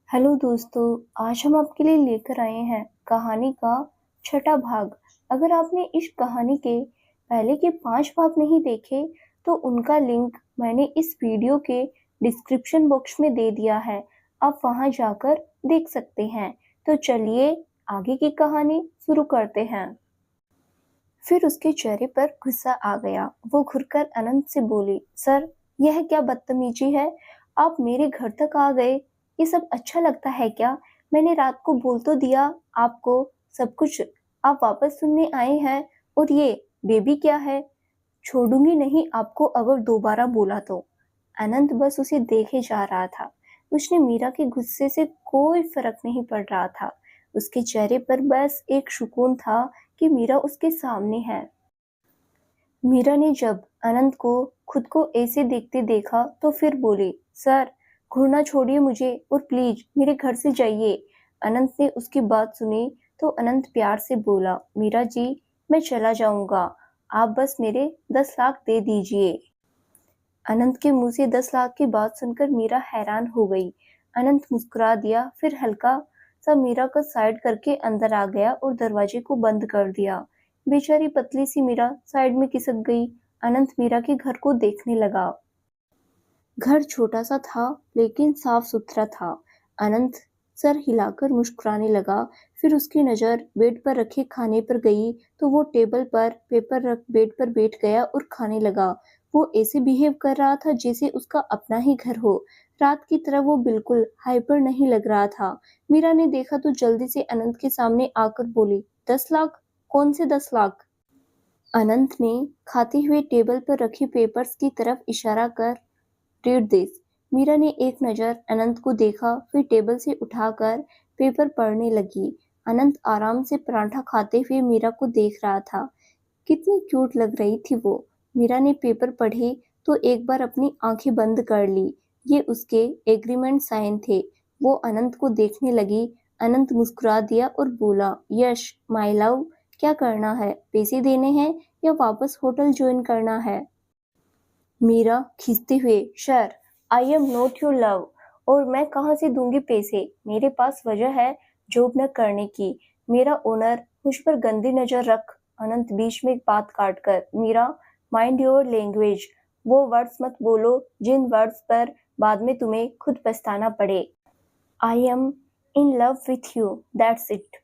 Hello दोस्तों, आज हम आपके लिए लेकर आए हैं कहानी का छठा भाग। अगर आपने इस कहानी के पहले के 5 भाग नहीं देखे तो उनका लिंक मैंने इस वीडियो के डिस्क्रिप्शन बॉक्स में दे दिया है, आप वहां जाकर देख सकते हैं। तो चलिए आगे की कहानी शुरू करते हैं। फिर उसके चेहरे पर गुस्सा आ गया। वो घुरकर अनंत से बोली, सर, यह क्या बदतमीजी है? आप मेरे घर तक आ गए, ये सब अच्छा लगता है क्या? मैंने रात को बोल तो दिया आपको सब कुछ, आप वापस सुनने आए हैं। और ये बेबी क्या है? छोड़ूंगी नहीं आपको अगर दोबारा बोला तो। अनंत बस उसे देखे जा रहा था। उसने मीरा के गुस्से से कोई फर्क नहीं पड़ रहा था। उसके चेहरे पर बस एक सुकून था कि मीरा उसके सामने है। मीरा ने जब अनंत को खुद को ऐसे देखते देखा तो फिर बोली, सर, घूरना छोड़िए मुझे और प्लीज मेरे घर से जाइए। अनंत ने उसकी बात सुनी तो अनंत प्यार से बोला, मीरा जी, मैं चला जाऊंगा, आप बस मेरे 10 लाख दे दीजिए। अनंत के मुंह से 10 लाख की बात सुनकर मीरा हैरान हो गई। अनंत मुस्कुरा दिया, फिर हल्का सा मीरा को साइड करके अंदर आ गया और दरवाजे को बंद कर दिया। बेचारी पतली सी मीरा साइड में खिसक गई। अनंत मीरा के घर को देखने लगा। घर छोटा सा था लेकिन साफ सुथरा था। अनंत सर हिलाकर मुस्कुराने लगा। फिर उसकी नजर बेड पर रखे खाने पर गई तो वो टेबल पर पेपर रख बेड पर बैठ गया और खाने लगा। वो ऐसे बिहेव कर रहा था जैसे उसका अपना ही घर हो। रात की तरह वो बिल्कुल हाइपर नहीं लग रहा था। मीरा ने देखा तो जल्दी से अनंत के सामने आकर बोली, 10 लाख? कौन से 10 लाख? अनंत ने खाते हुए टेबल पर रखे पेपर्स की तरफ इशारा कर, रीड दिस। मीरा ने एक नज़र अनंत को देखा, फिर टेबल से उठाकर पेपर पढ़ने लगी। अनंत आराम से पराठा खाते हुए मीरा को देख रहा था। कितनी क्यूट लग रही थी वो। मीरा ने पेपर पढ़े तो एक बार अपनी आंखें बंद कर ली। ये उसके एग्रीमेंट साइन थे। वो अनंत को देखने लगी। अनंत मुस्कुरा दिया और बोला, यश माय लव, क्या करना है? पैसे देने हैं या वापस होटल ज्वाइन करना है? मीरा खींचते हुए, sir, I am not your love, और मैं कहाँ से दूंगी पैसे? मेरे पास वजह है जॉब न करने की। मेरा ओनर मुझ पर गंदी नजर रख। अनंत बीच में एक बात काट कर, मीरा, माइंड योर लैंग्वेज, वो वर्ड्स मत बोलो जिन वर्ड्स पर बाद में तुम्हें खुद पछताना पड़े। I am in love with you, that's it.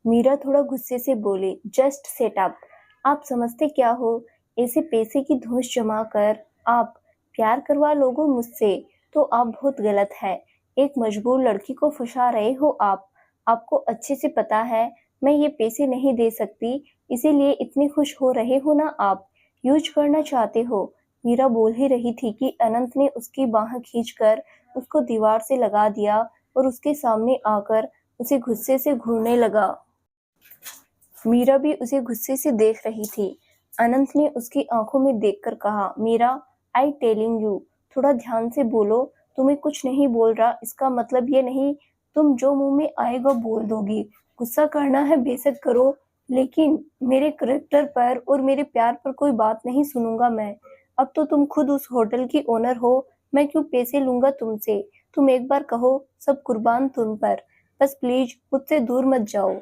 Meera थोड़ा गुस्से से बोली, जस्ट सेट अप। आप समझते क्या हो? ऐसे पैसे की धौंस जमा कर आप प्यार करवा लोगे मुझसे तो आप बहुत गलत है। एक मजबूर लड़की को फंसा रहे हो आप। आपको अच्छे से पता है मैं ये पैसे नहीं दे सकती, इसीलिए इतने खुश हो रहे हो ना आप, यूज करना चाहते हो। मीरा बोल ही रही थी कि अनंत ने उसकी बाह खींचकर उसको दीवार से लगा दिया और उसके सामने आकर उसे गुस्से से घूरने लगा। मीरा भी उसे गुस्से से देख रही थी। अनंत ने उसकी आंखों में देखकर कहा, मीरा, आई टेलिंग यू, थोड़ा ध्यान से बोलो। तुम्हें कुछ नहीं बोल रहा इसका मतलब ये नहीं तुम जो मुंह में आएगा बोल दोगी। गुस्सा करना है बेशक करो, लेकिन मेरे करेक्टर पर और मेरे प्यार पर कोई बात नहीं सुनूंगा मैं। अब तो तुम खुद उस होटल की ओनर हो, मैं क्यों पैसे लूंगा तुमसे? तुम एक बार कहो, सब कुर्बान तुम पर। बस प्लीज मुझसे दूर मत जाओ।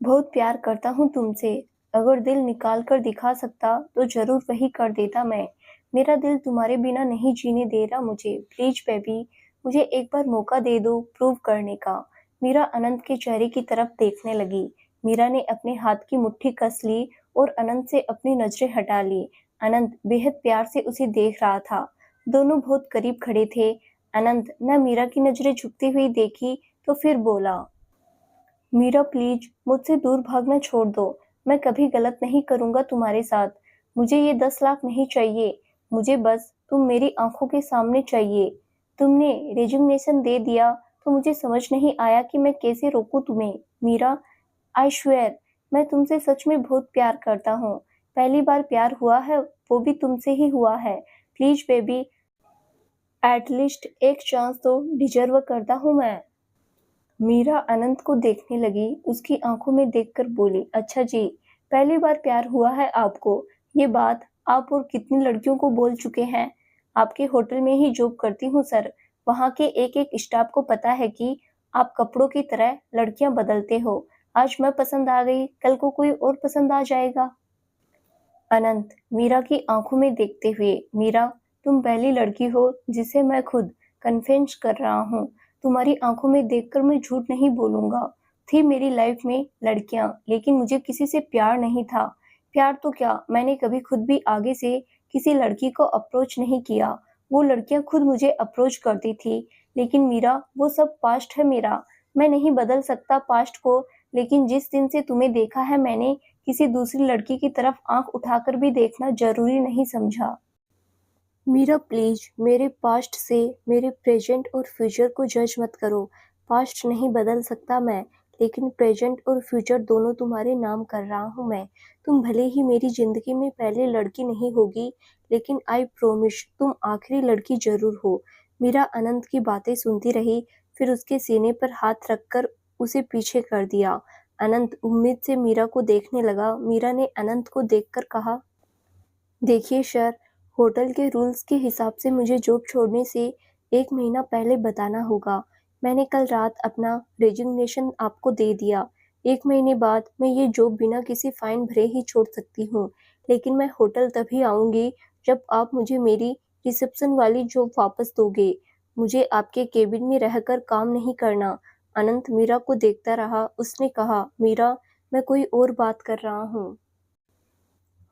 बहुत प्यार करता हूँ तुमसे। अगर दिल निकाल कर दिखा सकता तो जरूर वही कर देता मैं। मेरा दिल तुम्हारे बिना नहीं जीने दे रहा मुझे। प्लीज बेबी, मुझे एक बार मौका दे दो प्रूव करने का। मीरा अनंत के चेहरे की तरफ देखने लगी। मीरा ने अपने हाथ की मुट्ठी कस ली और अनंत से अपनी नजरें हटा ली। अनंत बेहद प्यार से उसे देख रहा था। दोनों बहुत करीब खड़े थे। अनंत ने मीरा की नजरें झुकती हुई देखी तो फिर बोला, मीरा प्लीज मुझसे दूर भागना छोड़ दो। मैं कभी गलत नहीं करूंगा तुम्हारे साथ। मुझे ये 10 लाख नहीं चाहिए। मुझे बस तुम मेरी आंखों के सामने चाहिए। तुमने रेजिग्नेशन दे दिया तो मुझे समझ नहीं आया कि मैं कैसे रोकूं तुम्हें। मीरा, आई स्वेयर, मैं तुमसे सच में बहुत प्यार करता हूँ। पहली बार प्यार हुआ है वो भी तुमसे ही हुआ है। प्लीज बेबी, एटलीस्ट एक चांस तो डिजर्व करता हूँ मैं। मीरा अनंत को देखने लगी। उसकी आंखों में देखकर बोली, अच्छा जी, पहली बार प्यार हुआ है आपको? ये बात आप और कितनी लड़कियों को बोल चुके हैं? आपके होटल में ही जॉब करती हूँ सर। वहाँ के एक-एक स्टाफ को पता है कि आप कपड़ों की तरह लड़कियाँ बदलते हो। आज मैं पसंद आ गई, कल को कोई और पसंद आ जाएगा। अनंत मीरा की आंखों में देखते हुए, मीरा, तुम पहली लड़की हो जिसे मैं खुद कन्फेस कर रहा हूँ। तुम्हारी आंखों में देखकर मैं झूठ नहीं बोलूंगा। थी मेरी लाइफ में लड़कियां, लेकिन मुझे किसी से प्यार नहीं था। प्यार तो क्या, मैंने कभी खुद भी आगे से किसी लड़की को अप्रोच नहीं किया। वो लड़कियां खुद मुझे अप्रोच करती थी। लेकिन मीरा, वो सब पास्ट है मेरा। मैं नहीं बदल सकता पास्ट को। लेकिन जिस दिन से तुम्हें देखा है, मैंने किसी दूसरी लड़की की तरफ आंख उठाकर भी देखना जरूरी नहीं समझा। मीरा, प्लीज मेरे पास्ट से मेरे प्रेजेंट और फ्यूचर को जज मत करो। पास्ट नहीं बदल सकता मैं, लेकिन प्रेजेंट और फ्यूचर दोनों तुम्हारे नाम कर रहा हूँ मैं। तुम भले ही मेरी जिंदगी में पहली लड़की नहीं होगी, लेकिन आई प्रोमिस तुम आखिरी लड़की जरूर हो। मीरा अनंत की बातें सुनती रही, फिर उसके सीने पर हाथ रखकर उसे पीछे कर दिया। अनंत उम्मीद से मीरा को देखने लगा। मीरा ने अनंत को देखकर कहा, देखिए सर, होटल के रूल्स के हिसाब से मुझे जॉब छोड़ने से 1 महीना पहले बताना होगा। मैंने कल रात अपना रेजिग्नेशन आपको दे दिया। 1 महीने बाद मैं ये जॉब बिना किसी फाइन भरे ही छोड़ सकती हूँ। लेकिन मैं होटल तभी आऊँगी जब आप मुझे मेरी रिसेप्शन वाली जॉब वापस दोगे। मुझे आपके केबिन में रहकर काम नहीं करना। अनंत मीरा को देखता रहा। उसने कहा, मीरा, मैं कोई और बात कर रहा हूँ।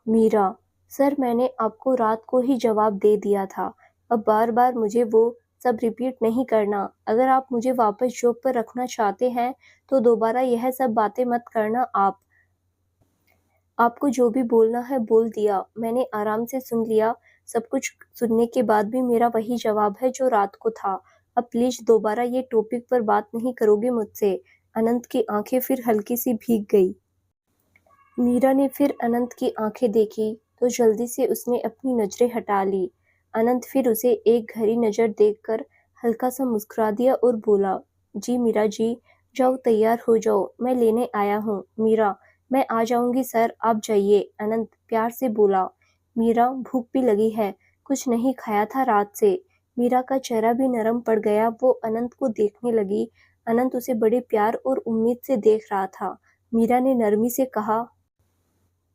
मीरा, सर, मैंने आपको रात को ही जवाब दे दिया था। अब बार-बार मुझे वो सब रिपीट नहीं करना। अगर आप मुझे वापस जॉब पर रखना चाहते हैं, तो दोबारा यह सब बातें मत करना आप। आपको जो भी बोलना है बोल दिया। मैंने आराम से सुन लिया। सब कुछ सुनने के बाद भी मेरा वही जवाब है जो रात को था। अब प्लीज दोबारा ये टॉपिक पर बात नहीं करोगे मुझसे। अनंत की आंखें फिर हल्की सी भीग गई। मीरा ने फिर अनंत की आंखें देखी तो जल्दी से उसने अपनी नजरें हटा ली। अनंत फिर उसे एक गहरी नजर देखकर हल्का सा मुस्कुरा दिया और बोला, जी मीरा जी, जाओ तैयार हो जाओ, मैं लेने आया हूँ। मीरा, मैं आ जाऊंगी सर, आप जाइए, अनंत प्यार से बोला। मीरा, भूख भी लगी है, कुछ नहीं खाया था रात से। मीरा का चेहरा भी नरम पड़ गया। वो अनंत को देखने लगी। अनंत उसे बड़े प्यार और उम्मीद से देख रहा था। मीरा ने नरमी से कहा,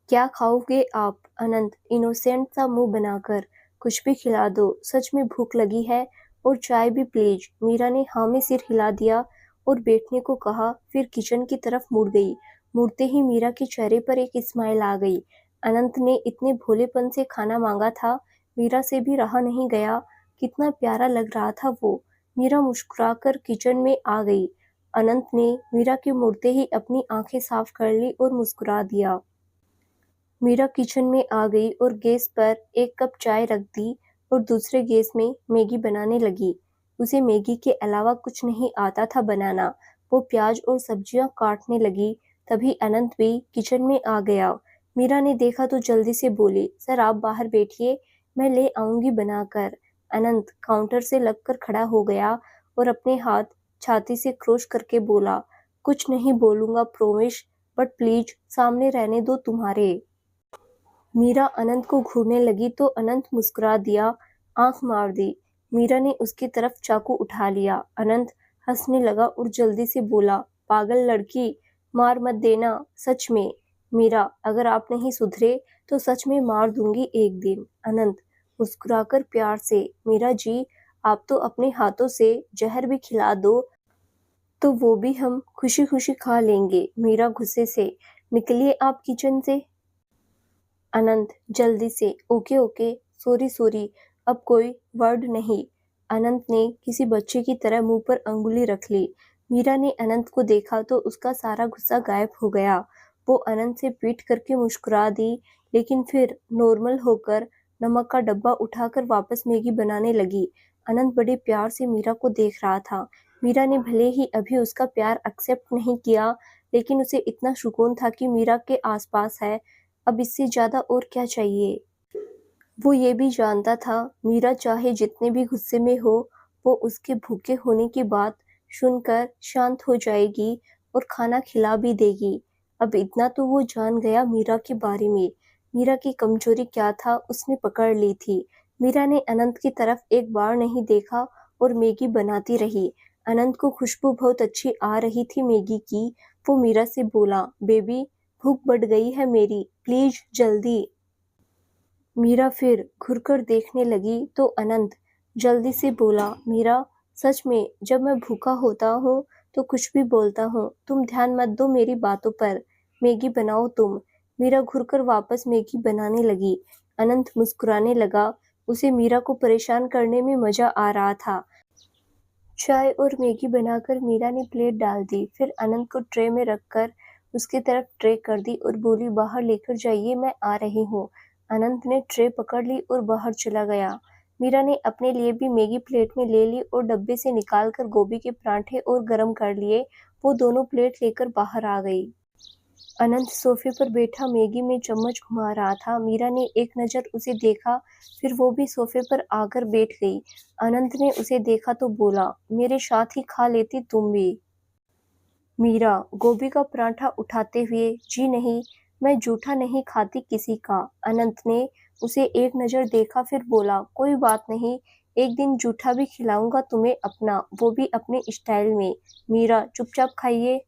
क्या खाओगे आप? अनंत इनोसेंट सा मुंह बनाकर, कुछ भी खिला दो, सच में भूख लगी है, और चाय भी प्लीज। मीरा ने हाँ में सिर हिला दिया और बैठने को कहा, फिर किचन की तरफ मुड़ गई। मुड़ते ही मीरा के चेहरे पर एक स्माइल आ गई। अनंत ने इतने भोलेपन से खाना मांगा था, मीरा से भी रहा नहीं गया। कितना प्यारा लग रहा था वो। मीरा मुस्कुराकर किचन में आ गई। अनंत ने मीरा के मुड़ते ही अपनी आंखें साफ कर ली और मुस्कुरा दिया। मीरा किचन में आ गई और गैस पर एक कप चाय रख दी और दूसरे गैस में मैगी बनाने लगी। उसे मैगी के अलावा कुछ नहीं आता था बनाना। वो प्याज और सब्जियां काटने लगी। तभी अनंत भी किचन में आ गया। मीरा ने देखा तो जल्दी से बोली, सर आप बाहर बैठिए, मैं ले आऊंगी बनाकर। अनंत काउंटर से लगकर खड़ा हो गया और अपने हाथ छाती से क्रॉस करके बोला, कुछ नहीं बोलूंगा प्रोमिस, बट प्लीज सामने रहने दो तुम्हारे। मीरा अनंत को घूरने लगी तो अनंत मुस्कुरा दिया, आंख मार दी। मीरा ने उसकी तरफ चाकू उठा लिया। अनंत हंसने लगा और जल्दी से बोला, पागल लड़की, मार मत देना, सच में। मीरा, अगर आप नहीं सुधरे तो सच में मार दूंगी एक दिन। अनंत मुस्कुराकर प्यार से, मीरा जी, आप तो अपने हाथों से जहर भी खिला दो तो वो भी हम खुशी खुशी खा लेंगे। मीरा गुस्से से, निकलिए आप किचन से। अनंत जल्दी से, ओके ओके, सॉरी सॉरी, अब कोई वर्ड नहीं। अनंत ने किसी बच्चे की तरह मुंह पर अंगुली रख ली। मीरा ने अनंत को देखा तो उसका सारा गुस्सा गायब हो गया। वो अनंत से पीट करके मुस्कुरा दी, लेकिन फिर नॉर्मल होकर नमक का डब्बा उठाकर वापस मैगी बनाने लगी। अनंत बड़े प्यार से मीरा को देख रहा था। मीरा ने भले ही अभी उसका प्यार एक्सेप्ट नहीं किया, लेकिन उसे इतना सुकून था कि मीरा के आसपास है। अब इससे ज्यादा और क्या चाहिए। वो ये भी जानता था, मीरा चाहे जितने भी गुस्से में हो, वो उसके भूखे होने की बात सुनकर शांत हो जाएगी और खाना खिला भी देगी। अब इतना तो वो जान गया मीरा के बारे में। मीरा की कमजोरी क्या था उसने पकड़ ली थी। मीरा ने अनंत की तरफ एक बार नहीं देखा और मैगी बनाती रही। अनंत को खुशबू बहुत अच्छी आ रही थी मैगी की। वो मीरा से बोला, बेबी भूख बढ़ गई है मेरी, प्लीज जल्दी। मीरा फिर घुरकर देखने लगी तो अनंत जल्दी से बोला, मीरा सच में जब मैं भूखा होता हूँ तो कुछ भी बोलता हूँ, तुम ध्यान मत दो मेरी बातों पर, मैगी बनाओ तुम। मीरा घुरकर वापस मैगी बनाने लगी। अनंत मुस्कुराने लगा, उसे मीरा को परेशान करने में मजा आ रहा था। चाय और मैगी बनाकर मीरा ने प्लेट डाल दी, फिर अनंत को ट्रे में रखकर उसकी तरफ ट्रे कर दी और बोली, बाहर लेकर जाइए, मैं आ रही हूँ। अनंत ने ट्रे पकड़ ली और बाहर चला गया। मीरा ने अपने लिए भी मैगी प्लेट में ले ली और डब्बे से निकालकर गोभी के पराठे और गरम कर लिए। वो दोनों प्लेट लेकर बाहर आ गई। अनंत सोफे पर बैठा मैगी में चम्मच घुमा रहा था। मीरा ने एक नज़र उसे देखा, फिर वो भी सोफे पर आकर बैठ गई। अनंत ने उसे देखा तो बोला, मेरे साथ ही खा लेती तुम भी। मीरा गोभी का पराठा उठाते हुए, जी नहीं, मैं जूठा नहीं खाती किसी का। अनंत ने उसे एक नज़र देखा, फिर बोला, कोई बात नहीं, एक दिन जूठा भी खिलाऊंगा तुम्हें अपना, वो भी अपने स्टाइल में। मीरा चुपचाप खाइए।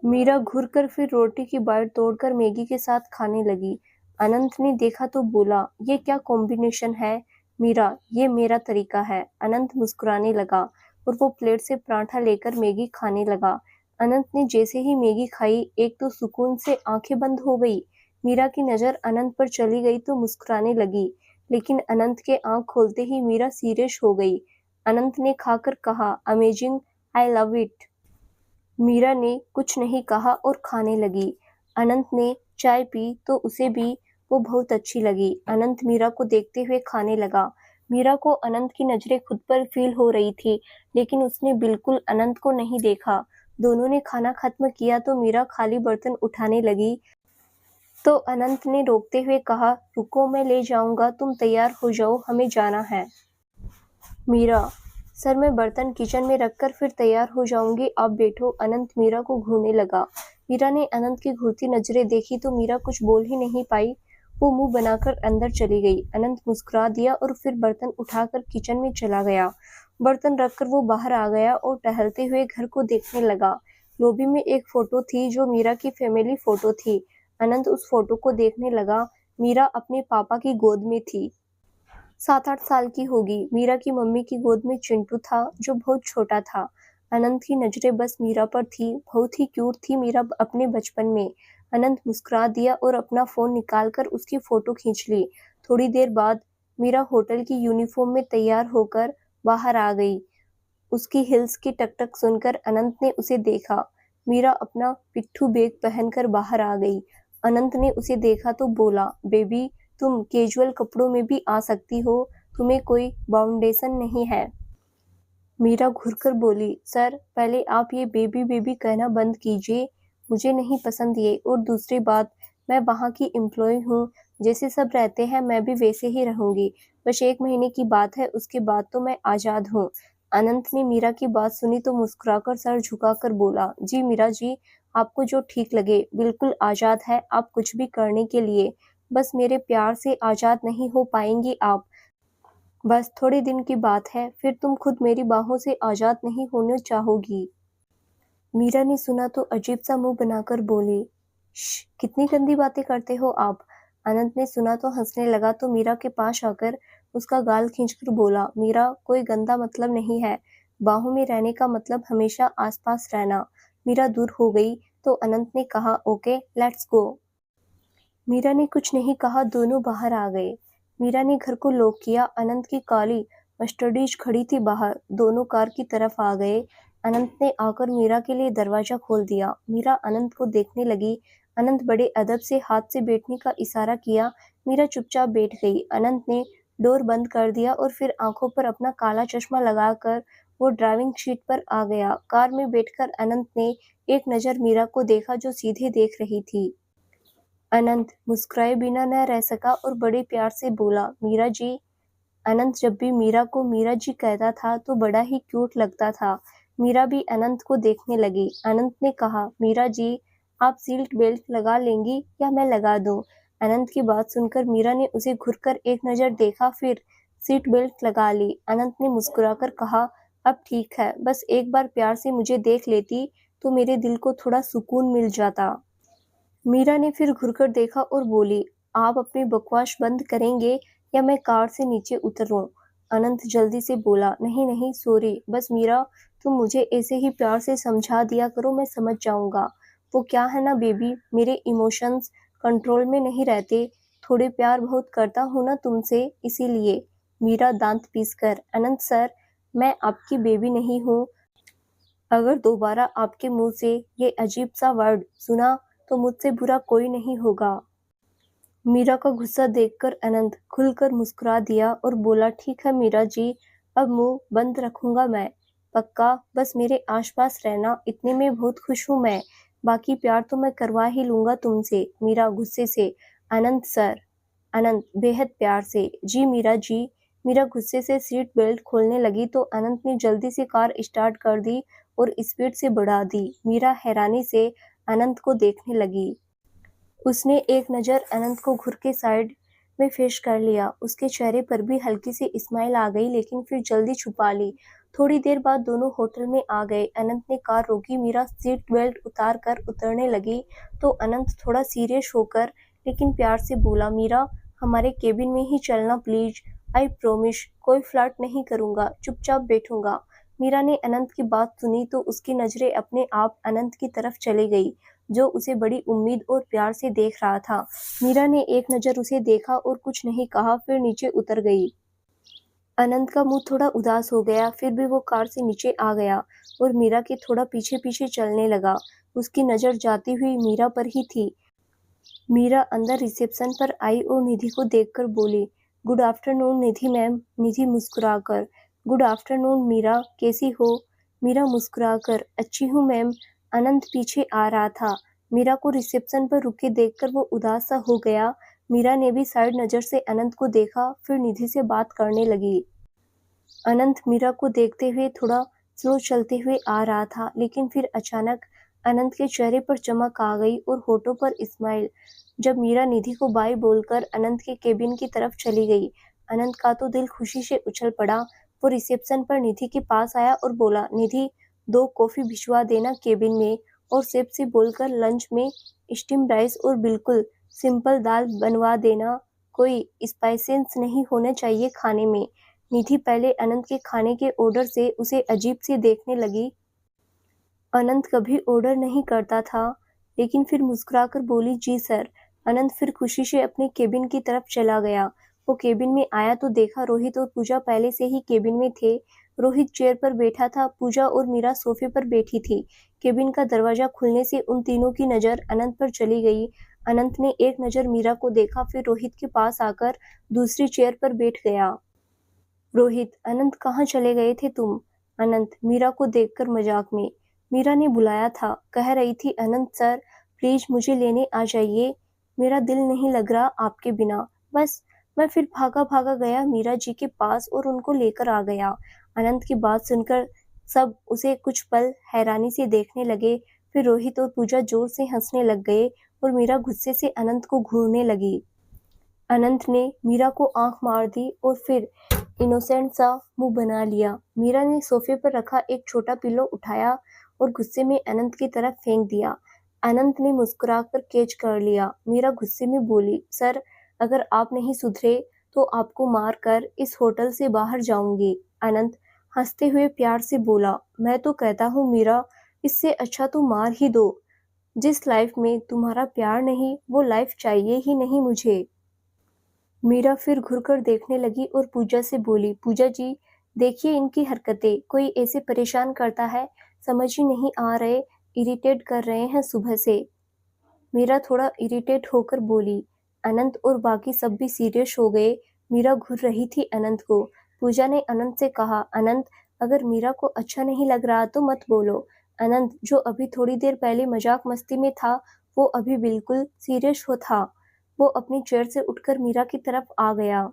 मीरा घुरकर फिर रोटी की बाइट तोड़कर मैगी के साथ खाने लगी। अनंत ने देखा तो बोला, ये क्या कॉम्बिनेशन है? मीरा, ये मेरा तरीका है। अनंत मुस्कुराने लगा और वो प्लेट से पराठा लेकर मैगी खाने लगा। अनंत ने जैसे ही मैगी खाई, एक तो सुकून से आंखें बंद हो गई। मीरा की नज़र अनंत पर चली गई तो मुस्कुराने लगी, लेकिन अनंत के आंख खोलते ही मीरा सीरियस हो गई। अनंत ने खाकर कहा, amazing, I love it. Meera ने कुछ नहीं कहा और खाने लगी। अनंत ने चाय पी तो उसे भी वो बहुत अच्छी लगी। अनंत मीरा को देखते हुए खाने लगा। मीरा को अनंत की नजरें खुद पर फील हो रही थी, लेकिन उसने बिल्कुल अनंत को नहीं देखा। दोनों ने खाना खत्म किया तो मीरा खाली बर्तन उठाने लगी, तो अनंत ने रोकते हुए कहा, रुको, मैं ले जाऊंगा, तुम तैयार हो जाओ, हमें जाना है। मीरा, सर मैं बर्तन किचन में रखकर फिर तैयार हो जाऊंगी, आप बैठो। अनंत मीरा को घूरने लगा। मीरा ने अनंत की घूरती नजरें देखी तो मीरा कुछ बोल ही नहीं पाई। वो मुंह बनाकर अंदर चली गई। अनंत मुस्कुरा दिया और फिर बर्तन उठाकर किचन में चला गया। बर्तन रखकर वो बाहर आ गया और टहलते हुए घर को देखने लगा। लॉबी में एक फोटो थी जो मीरा की फैमिली फोटो थी। अनंत उस फोटो को देखने लगा। मीरा अपने पापा की गोद में थी। 7-8 साल की होगी। मीरा की मम्मी की गोद में चिंटू था जो बहुत छोटा था। अनंत की नजरें बस मीरा पर थी। बहुत ही क्यूट थी मीरा अपने बचपन में। अनंत मुस्कुरा दिया और अपना फोन निकालकर उसकी फोटो खींच ली। थोड़ी देर बाद मीरा होटल की यूनिफॉर्म में तैयार होकर बाहर आ गई। उसकी हिल्स की टकटक सुनकर अनंत ने उसे देखा। मीरा अपना पिट्ठू बैग पहनकर बाहर आ गई। अनंत ने उसे देखा तो बोला, बेबी तुम कैजुअल कपड़ों में भी आ सकती हो, तुम्हें कोई बाउंडेशन नहीं है। मीरा घुरकर बोली, सर पहले आप ये बेबी बेबी कहना बंद कीजिए, मुझे नहीं पसंद ये, और दूसरी बात, मैं वहाँ की एम्प्लॉय हूँ, जैसे सब रहते हैं मैं भी वैसे ही रहूंगी। बस 1 महीने की बात है, उसके बाद तो मैं आजाद हूँ। अनंत ने मीरा की बात सुनी तो मुस्कुराकर सर झुकाकर बोला, जी मीरा जी, आपको जो ठीक लगे, बिल्कुल आजाद है आप कुछ भी करने के लिए, बस मेरे प्यार से आजाद नहीं हो पाएंगी आप। बस थोड़े दिन की बात है, फिर तुम खुद मेरी बाहों से आजाद नहीं होने चाहोगी। मीरा ने सुना तो अजीब सा मुंह बनाकर बोली, कितनी गंदी बातें करते हो आप। अनंत ने सुना तो हंसने लगा तो मीरा के पास आकर उसका गाल खींचकर बोला, मीरा कोई गंदा मतलब नहीं है, बाहों में रहने का मतलब हमेशा आसपास रहना। मीरा दूर हो गई तो अनंत ने कहा, ओके लेट्स गो। मीरा ने कुछ नहीं कहा, दोनों बाहर आ गए। मीरा ने घर को लॉक किया। अनंत की काली मर्सिडीज खड़ी थी बाहर। दोनों कार की तरफ आ गए। अनंत ने आकर मीरा के लिए दरवाजा खोल दिया। मीरा अनंत को देखने लगी। अनंत बड़े अदब से हाथ से बैठने का इशारा किया। मीरा चुपचाप बैठ गई। अनंत ने डोर बंद कर दिया और फिर आंखों पर अपना काला चश्मा लगाकर वो ड्राइविंग सीट पर आ गया। कार में बैठकर अनंत ने एक नज़र मीरा को देखा जो सीधे देख रही थी। अनंत मुस्कुराए बिना न रह सका और बड़े प्यार से बोला, मीरा जी। अनंत जब भी मीरा को मीरा जी कहता था तो बड़ा ही क्यूट लगता था। मीरा भी अनंत को देखने लगी। अनंत ने कहा, मीरा जी, आप सीट बेल्ट लगा लेंगी या मैं लगा दूं? अनंत की बात सुनकर मीरा ने उसे घुरकर एक नज़र देखा, फिर सीट बेल्ट लगा ली। अनंत ने मुस्कुराकर कहा, अब ठीक है, बस एक बार प्यार से मुझे देख लेती तो मेरे दिल को थोड़ा सुकून मिल जाता। मीरा ने फिर घुरकर देखा और बोली, आप अपनी बकवास बंद करेंगे या मैं कार से नीचे उतरूं? अनंत जल्दी से बोला, नहीं नहीं सॉरी, बस मीरा तुम मुझे ऐसे ही प्यार से समझा दिया करो, मैं समझ जाऊंगा। वो क्या है ना बेबी, मेरे इमोशंस कंट्रोल में नहीं रहते, थोड़े प्यार बहुत करता हूँ ना तुमसे, इसीलिए। मीरा दांत पीसकर, अनंत सर, मैं आपकी बेबी नहीं हूँ। अगर दोबारा आपके मुंह से ये अजीब सा वर्ड सुना तो मुझसे बुरा कोई नहीं होगा। मीरा का गुस्सा देखकर अनंत खुलकर मुस्कुरा दिया और बोला, ठीक है मीरा जी, अब मुंह बंद रखूंगा मैं। पक्का? बस मेरे आसपास रहना, इतने में बहुत खुश हूँ मैं। बाकी प्यार तो मैं करवा ही लूंगा तुमसे। मीरा गुस्से से, अनंत सर। अनंत बेहद प्यार से, जी मीरा जी। मीरा गुस्से से सीट बेल्ट खोलने लगी तो अनंत ने जल्दी से कार स्टार्ट कर दी और स्पीड से बढ़ा दी। मीरा हैरानी से अनंत को देखने लगी। उसने एक नज़र अनंत को घूर के साइड में पेश कर लिया। उसके चेहरे पर भी हल्की सी स्माइल आ गई, लेकिन फिर जल्दी छुपा ली। थोड़ी देर बाद दोनों होटल में आ गए। अनंत ने कार रोकी। मीरा सीट बेल्ट उतार कर उतरने लगी तो अनंत थोड़ा सीरियस होकर लेकिन प्यार से बोला, मीरा हमारे केबिन में ही चलना प्लीज। आई प्रोमिस कोई फ्लर्ट नहीं करूंगा, चुपचाप बैठूंगा। मीरा ने अनंत की बात सुनी तो उसकी नजरें अपने आप अनंत की तरफ चली गई, जो उसे बड़ी उम्मीद और प्यार से देख रहा था। मीरा ने एक नज़र उसे देखा और कुछ नहीं कहा, फिर नीचे उतर गई। अनंत का मुंह थोड़ा उदास हो गया, फिर भी वो कार से नीचे आ गया और मीरा के थोड़ा पीछे पीछे चलने लगा। उसकी नज़र जाती हुई मीरा पर ही थी। मीरा अंदर रिसेप्शन पर आई और निधि को देखकर बोली, गुड आफ्टरनून निधि मैम। निधि मुस्कुराकर, गुड आफ्टरनून मीरा, कैसी हो? मीरा मुस्कुराकर, अच्छी हूँ मैम। अनंत पीछे आ रहा था। मीरा को रिसेप्शन पर रुके देखकर वो उदास सा हो गया। मीरा ने भी साइड नज़र से अनंत को देखा, फिर निधि से बात करने लगी। अनंत मीरा को देखते हुए थोड़ा स्लो चलते हुए आ रहा था, लेकिन फिर अचानक अनंत के चेहरे पर चमक आ गई और होठों पर स्माइल, जब मीरा निधि को बाय बोलकर अनंत के केबिन की तरफ चली गई। अनंत का तो दिल खुशी से उछल पड़ा। वो रिसेप्शन पर निधि के पास आया और बोला, निधि 2 कॉफी भिजवा देना केबिन में, और सेफ से बोलकर लंच में स्टीम राइस और बिल्कुल सिंपल दाल बनवा देना, कोई स्पाइसेस नहीं होना चाहिए खाने में। निधि पहले अनंत के खाने के ऑर्डर से उसे अजीब सी देखने लगी। अनंत कभी ऑर्डर नहीं करता था, लेकिन फिर मुस्कुराकर बोली, जी सर। अनंत फिर खुशी से अपने केबिन की तरफ चला गया। वो केबिन में आया तो देखा रोहित और पूजा पहले से ही केबिन में थे। रोहित चेयर पर बैठा था, पूजा और मीरा सोफे पर बैठी थी। केबिन का दरवाजा खुलने से उन तीनों की नज़र अनंत पर चली गई। अनंत ने एक नज़र मीरा को देखा, फिर रोहित के पास आकर दूसरी चेयर पर बैठ गया। रोहित, अनंत कहाँ चले गए थे तुम? अनंत मीरा को देखकर मजाक में, मीरा ने बुलाया था, कह रही थी अनंत सर प्लीज मुझे लेने आ जाइए, मेरा दिल नहीं लग रहा आपके बिना। बस मैं फिर भागा भागा गया मीरा जी के पास और उनको लेकर आ गया। अनंत की बात सुनकर सब उसे कुछ पल हैरानी से देखने लगे, फिर रोहित और पूजा जोर से हंसने लग गए और मीरा गुस्से से अनंत को घूरने लगी। अनंत ने मीरा को आंख मार दी और फिर इनोसेंट सा मुंह बना लिया। मीरा ने सोफे पर रखा एक छोटा पिलो उठाया और गुस्से में अनंत की तरफ फेंक दिया। अनंत ने मुस्कुराकर कैच कर लिया। मीरा गुस्से में बोली, सर अगर आप नहीं सुधरे तो आपको मार कर इस होटल से बाहर जाऊंगी। अनंत हंसते हुए प्यार से बोला, मैं तो कहता हूँ मीरा, इससे अच्छा तो मार ही दो। जिस लाइफ में तुम्हारा प्यार नहीं वो लाइफ चाहिए ही नहीं मुझे। मीरा फिर घुरकर देखने लगी और पूजा से बोली, पूजा जी देखिए इनकी हरकतें, कोई ऐसे परेशान करता है, समझ ही नहीं आ रहे, इरिटेट कर रहे हैं सुबह से। मीरा थोड़ा इरिटेट होकर बोली। अनंत और बाकी सब भी सीरियस हो गए। मीरा घूर रही थी अनंत को। पूजा ने अनंत से कहा, अनंत अगर मीरा को अच्छा नहीं लग रहा तो मत बोलो। अनंत जो अभी थोड़ी देर पहले मजाक मस्ती में था वो अभी बिल्कुल सीरियस हो था। वो अपनी चेयर से उठकर मीरा की तरफ आ गया।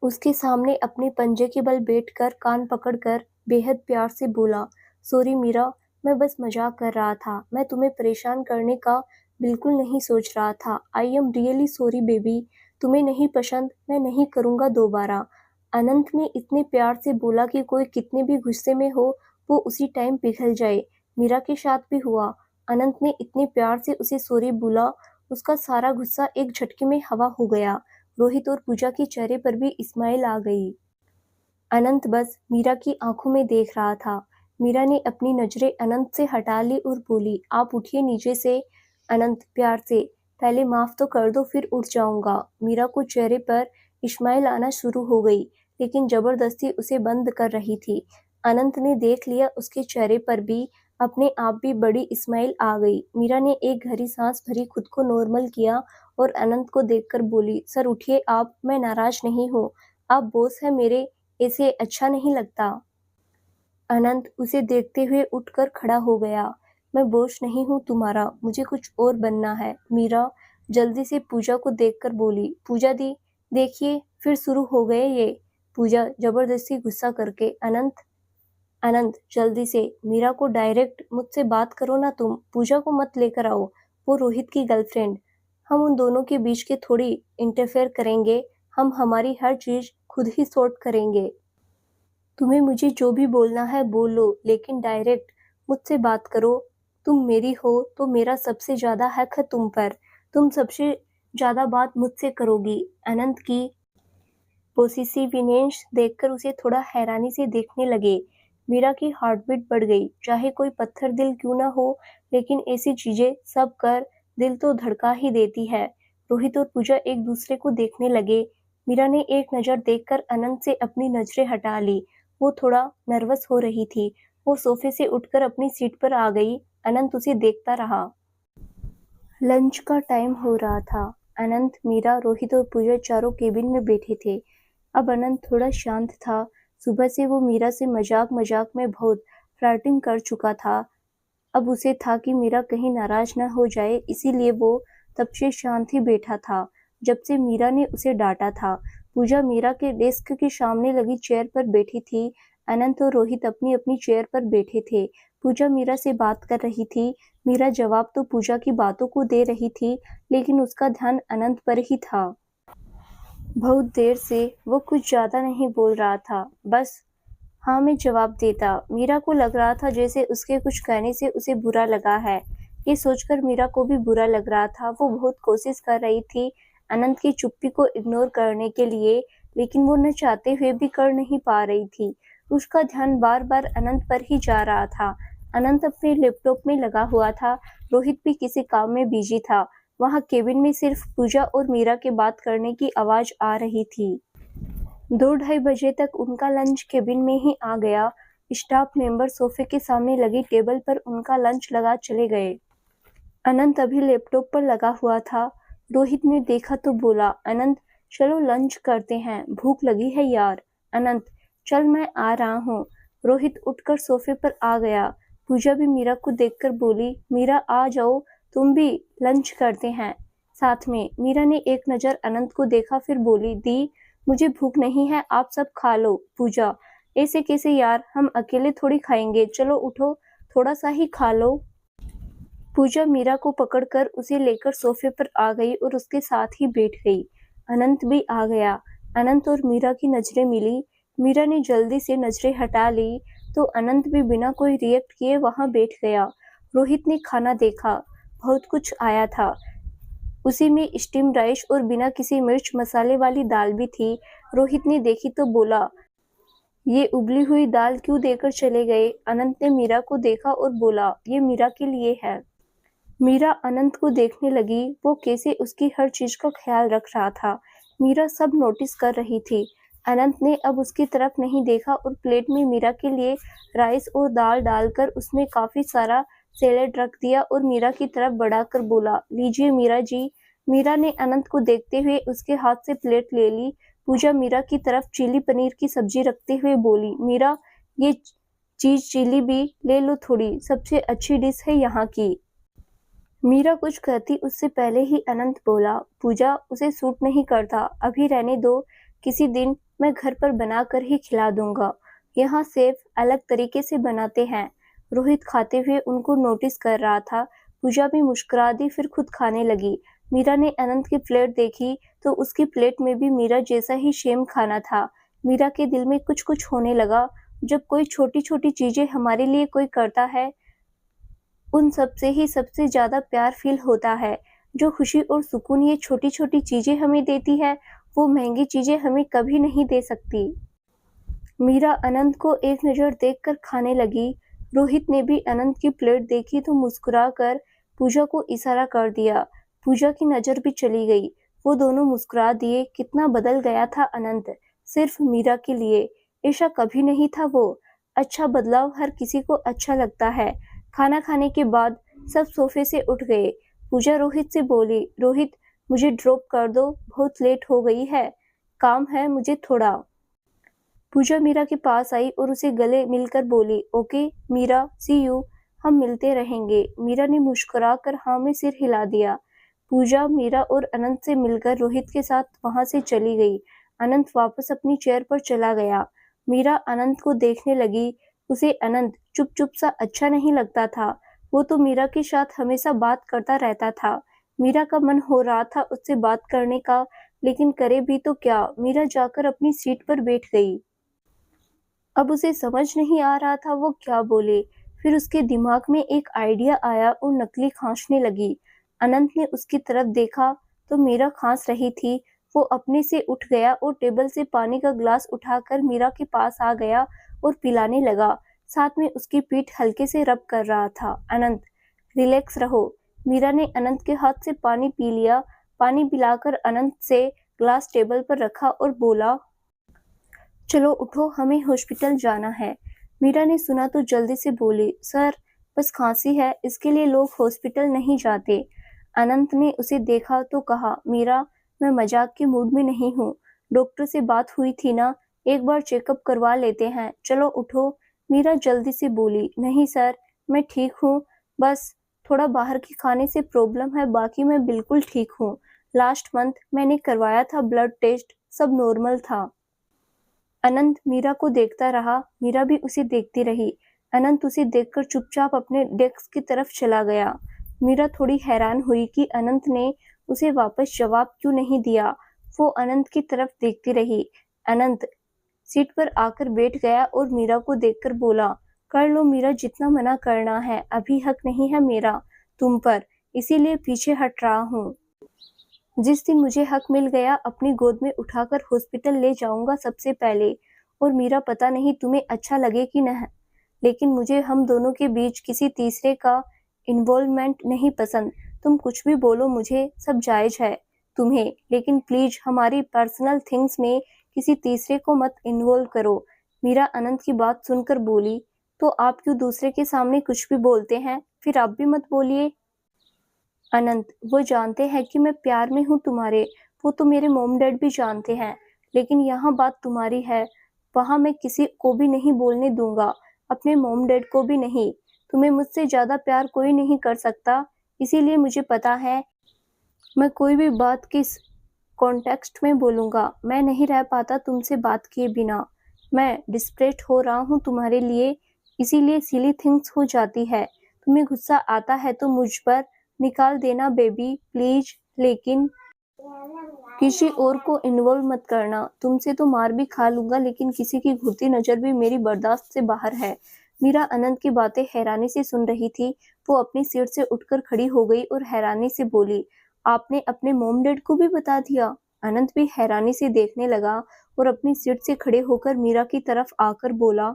उसके सामने अपने पंजे के बल बैठकर कान पकड़कर बेहद प्यार से बोला, सॉरी मीरा, मैं बस मजाक कर रहा था, मैं तुम्हें परेशान करने का बिल्कुल नहीं सोच रहा था। I am really sorry baby, तुम्हें नहीं पसंद मैं नहीं करूँगा दोबारा। अनंत ने इतने प्यार से बोला कि कोई कितने भी गुस्से में हो वो उसी टाइम पिघल जाए। मीरा के साथ भी हुआ। अनंत ने इतने प्यार से उसे सॉरी बोला, उसका सारा गुस्सा एक झटके में हवा हो गया। रोहित और पूजा के चेहरे पर भी स्माइल आ गई। अनंत बस मीरा की आंखों में देख रहा था। मीरा ने अपनी नजरें अनंत से हटा ली और बोली, आप उठिए नीचे से। अनंत प्यार से, पहले माफ तो कर दो फिर उठ जाऊंगा। मीरा को चेहरे पर इस्माइल आना शुरू हो गई, लेकिन जबरदस्ती उसे बंद कर रही थी। अनंत ने देख लिया उसके चेहरे पर भी अपने आप भी बड़ी इस्माइल आ गई। मीरा ने एक गहरी सांस भरी, खुद को नॉर्मल किया और अनंत को देखकर बोली, सर उठिए आप, मैं नाराज नहीं हूँ। आप बॉस है मेरे, ऐसे अच्छा नहीं लगता। अनंत उसे देखते हुए उठकर खड़ा हो गया। मैं बोझ नहीं हूँ तुम्हारा, मुझे कुछ और बनना है। मीरा जल्दी से पूजा को देखकर बोली, पूजा दी देखिए फिर शुरू हो गए ये। पूजा जबरदस्ती गुस्सा करके, अनंत अनंत जल्दी से मीरा को डायरेक्ट मुझसे बात करो ना तुम, पूजा को मत लेकर आओ, वो रोहित की गर्लफ्रेंड। हम उन दोनों के बीच के थोड़ी इंटरफेयर करेंगे, हम हमारी हर चीज खुद ही सॉर्ट करेंगे। तुम्हें मुझे जो भी बोलना है बोलो, लेकिन डायरेक्ट मुझसे बात करो। तुम मेरी हो तो मेरा सबसे ज्यादा हक है तुम पर, तुम सबसे ज्यादा बात मुझसे करोगी। अनंत की पोसेसिवनेस देखकर उसे थोड़ा हैरानी से देखने लगे। मीरा की हार्टबीट बढ़ गई। चाहे कोई पत्थर दिल क्यों ना हो, लेकिन ऐसी चीजें सब कर दिल तो धड़का ही देती है। रोहित और पूजा एक दूसरे को देखने लगे। मीरा ने एक नजर देखकर अनंत से अपनी नजरें हटा ली। वो थोड़ा नर्वस हो रही थी। वो सोफे से उठकर अपनी सीट पर आ गई। अनंत उसे देखता रहा। लंच का टाइम हो रहा था। अनंत, मीरा, रोहित और पूजा चारों केबिन में बैठे थे। अब अनंत थोड़ा शांत था। सुबह से वो मीरा से मजाक मजाक में बहुत फ्लर्टिंग कर चुका था। अब उसे था कि मीरा कहीं नाराज न हो जाए, इसीलिए वो तब से शांत ही बैठा था जब से मीरा ने उसे डांटा था। पूजा मीरा के डेस्क के सामने लगी चेयर पर बैठी थी। अनंत और रोहित अपनी अपनी चेयर पर बैठे थे। पूजा मीरा से बात कर रही थी। मीरा जवाब तो पूजा की बातों को दे रही थी, लेकिन उसका ध्यान अनंत पर ही था। बहुत देर से वो कुछ ज्यादा नहीं बोल रहा था, बस हाँ में जवाब देता। मीरा को लग रहा था जैसे उसके कुछ कहने से उसे बुरा लगा है। ये सोचकर मीरा को भी बुरा लग रहा था। वो बहुत कोशिश कर रही थी अनंत की चुप्पी को इग्नोर करने के लिए, लेकिन वो न चाहते हुए भी कर नहीं पा रही थी। उसका ध्यान बार बार अनंत पर ही जा रहा था। अनंत अपने लैपटॉप में लगा हुआ था। रोहित भी किसी काम में बिजी था। वहाँ केबिन में सिर्फ पूजा और मीरा के बात करने की आवाज आ रही थी। 2-2:30 बजे तक उनका लंच केबिन में ही आ गया। स्टाफ मेंबर सोफे के सामने लगी टेबल पर उनका लंच लगा चले गए। अनंत अभी लैपटॉप पर लगा हुआ था। रोहित ने देखा तो बोला, अनंत चलो लंच करते हैं, भूख लगी है यार। अनंत, चल मैं आ रहा हूँ। रोहित उठकर सोफे पर आ गया। पूजा भी मीरा को देखकर बोली, मीरा आ जाओ, तुम भी लंच करते हैं साथ में। मीरा ने एक नजर अनंत को देखा, फिर बोली, दी मुझे भूख नहीं है, आप सब खा लो। पूजा, ऐसे कैसे यार, हम अकेले थोड़ी खाएंगे, चलो उठो, थोड़ा सा ही खा लो। पूजा मीरा को पकड़कर उसे लेकर सोफे पर आ गई और उसके साथ ही बैठ गई। अनंत भी आ गया। अनंत और मीरा की नजरें मिली। मीरा ने जल्दी से नजरें हटा ली तो अनंत भी बिना कोई रिएक्ट किए वहां बैठ गया। रोहित ने खाना देखा, बहुत कुछ आया था। उसी में स्टीम राइस और बिना किसी मिर्च मसाले वाली दाल भी थी। रोहित ने देखी तो बोला, ये उबली हुई दाल क्यों देकर चले गए? अनंत ने मीरा को देखा और बोला, ये मीरा के लिए है। मीरा अनंत को देखने लगी, वो कैसे उसकी हर चीज का ख्याल रख रहा था। मीरा सब नोटिस कर रही थी। अनंत ने अब उसकी तरफ नहीं देखा और प्लेट में मीरा के लिए राइस और दाल डालकर उसमें काफी सारा सैलेड रख दिया और मीरा की तरफ बढ़ाकर बोला, लीजिए मीरा जी। मीरा ने अनंत को देखते हुए उसके हाथ से प्लेट ले ली। पूजा मीरा की तरफ चिली पनीर की सब्जी रखते हुए बोली, मीरा ये चीज चिली भी ले लो थोड़ी, सबसे अच्छी डिश है यहाँ की। मीरा कुछ कहती उससे पहले ही अनंत बोला, पूजा उसे सूट नहीं करता, अभी रहने दो, किसी दिन मैं घर पर बनाकर ही खिला दूंगा, यहाँ सेफ अलग तरीके से बनाते हैं। रोहित खाते हुए उनको नोटिस कर रहा था। पूजा भी मुस्कुरा दी, फिर खुद खाने लगी। मीरा ने अनंत की प्लेट देखी तो उसकी प्लेट में भी मीरा जैसा ही सेम खाना था, मीरा के दिल में कुछ कुछ होने लगा। जब कोई छोटी छोटी चीजें हमारे लिए कोई करता है, उन सब से ही सबसे ज़्यादा प्यार फ़ील होता है। जो खुशी और सुकून ये छोटी-छोटी चीज़ें हमें देती है, वो महँगी चीज़ें हमें कभी नहीं दे सकती। मीरा अनंत को एक नज़र देखकर खाने लगी। रोहित ने भी अनंत की प्लेट देखी तो मुस्कुराकर पूजा को इशारा कर दिया। पूजा की नज़र भी चली गई। वो दोनों मुस्कुरा दिए। कितना बदल गया था अनंत, सिर्फ मीरा के लिए। ऐसा कभी नहीं था वो। अच्छा बदलाव हर किसी को अच्छा लगता है। खाना खाने के बाद सब सोफे से उठ गए। पूजा रोहित से बोली, रोहित मुझे ड्रॉप कर दो, बहुत लेट हो गई है, काम है मुझे थोड़ा। पूजा मीरा के पास आई और उसे गले मिलकर बोली, ओके मीरा, सी यू, हम मिलते रहेंगे। मीरा ने मुस्कुराकर हाँ में सिर हिला दिया। पूजा मीरा और अनंत से मिलकर रोहित के साथ वहां से चली गई। अनंत वापस अपनी चेयर पर चला गया। मीरा अनंत को देखने लगी। उसे अनंत चुप चुप सा अच्छा नहीं लगता था। वो तो मीरा के साथ हमेशा बात करता रहता था। मीरा का मन हो रहा था उससे बात करने का, लेकिन करे भी तो क्या। मीरा जाकर अपनी सीट पर बैठ गई। अब उसे समझ नहीं आ रहा था वो क्या बोले। फिर उसके दिमाग में एक आइडिया आया और नकली खांसने लगी। अनंत ने उसकी तरफ देखा तो मीरा खांस रही थी। वो अपने से उठ गया और टेबल से पानी का ग्लास उठाकर मीरा के पास आ गया और पिलाने लगा। साथ में उसकी पीठ हल्के से रब कर रहा था। अनंत, रिलैक्स रहो। मीरा ने अनंत के हाथ से पानी पी लिया। पानी पिलाकर अनंत से ग्लास टेबल पर रखा और बोला, चलो उठो, हमें हॉस्पिटल जाना है। मीरा ने सुना तो जल्दी से बोली, सर बस खांसी है, इसके लिए लोग हॉस्पिटल नहीं जाते। अनंत ने उसे देखा तो कहा, मीरा मैं मजाक के मूड में नहीं हूँ। डॉक्टर से बात हुई थी ना, एक बार चेकअप करवा लेते हैं, चलो उठो। मीरा जल्दी से बोली, नहीं सर मैं ठीक हूँ, बस थोड़ा बाहर के खाने से प्रॉब्लम है, बाकी मैं बिल्कुल ठीक हूँ। लास्ट मंथ मैंने करवाया था ब्लड टेस्ट, सब नॉर्मल था। अनंत मीरा को देखता रहा। मीरा भी उसे देखती रही। अनंत उसे देखकर चुपचाप अपने डेस्क की तरफ चला गया। मीरा थोड़ी हैरान हुई कि अनंत ने उसे वापस जवाब क्यों नहीं दिया। वो अनंत की तरफ देखती रही। अनंत सीट पर आकर बैठ गया और मीरा को देखकर बोला, कर लो मीरा, जितना मना करना है, अभी हक नहीं है मेरा तुम पर, इसीलिए पीछे हट रहा हूँ। जिस दिन मुझे हक मिल गया अपनी गोद में उठाकर हॉस्पिटल ले जाऊंगा सबसे पहले। और मीरा पता नहीं तुम्हें अच्छा लगे कि नहीं, लेकिन मुझे हम दोनों के बीच किसी तीसरे का इन्वॉल्वमेंट नहीं पसंद। तुम कुछ भी बोलो, मुझे सब जायज है तुम्हें, लेकिन प्लीज हमारी पर्सनल थिंग्स में किसी तीसरे को मत इन्वॉल्व करो। मीरा अनंत की बात सुनकर बोली, तो आप क्यों दूसरे के सामने कुछ भी बोलते हैं, फिर आप भी मत बोलिए। अनंत, वो जानते हैं कि मैं प्यार में हूँ तुम्हारे, वो तो मेरे मॉम डैड भी जानते हैं, लेकिन यहाँ बात तुम्हारी है, वहाँ मैं किसी को भी नहीं बोलने दूंगा, अपने मॉम डैड को भी नहीं। तुम्हें मुझसे ज्यादा प्यार कोई नहीं कर सकता, इसीलिए मुझे पता है मैं कोई भी बात किस कॉन्टेक्स्ट में बोलूंगा। मैं नहीं रह पाता तुमसे बात किए बिना। मैं डिस्परेट हो रहा हूँ तुम्हारे लिए, इसीलिए सिली थिंग्स हो जाती है। तुम्हें गुस्सा आता है तो मुझ पर निकाल देना बेबी प्लीज, लेकिन किसी और को इन्वॉल्व मत करना। तुमसे तो मार भी खा लूंगा, लेकिन किसी की घूरती नजर भी मेरी बर्दाश्त से बाहर है। मीरा अनंत की बातें हैरानी से सुन रही थी। वो अपनी सीट से उठकर खड़ी हो गई और हैरानी से बोली, आपने अपने मॉम डैड को भी बता दिया? अनंत भी हैरानी से देखने लगा और अपनी सीट से खड़े होकर मीरा की तरफ आकर बोला,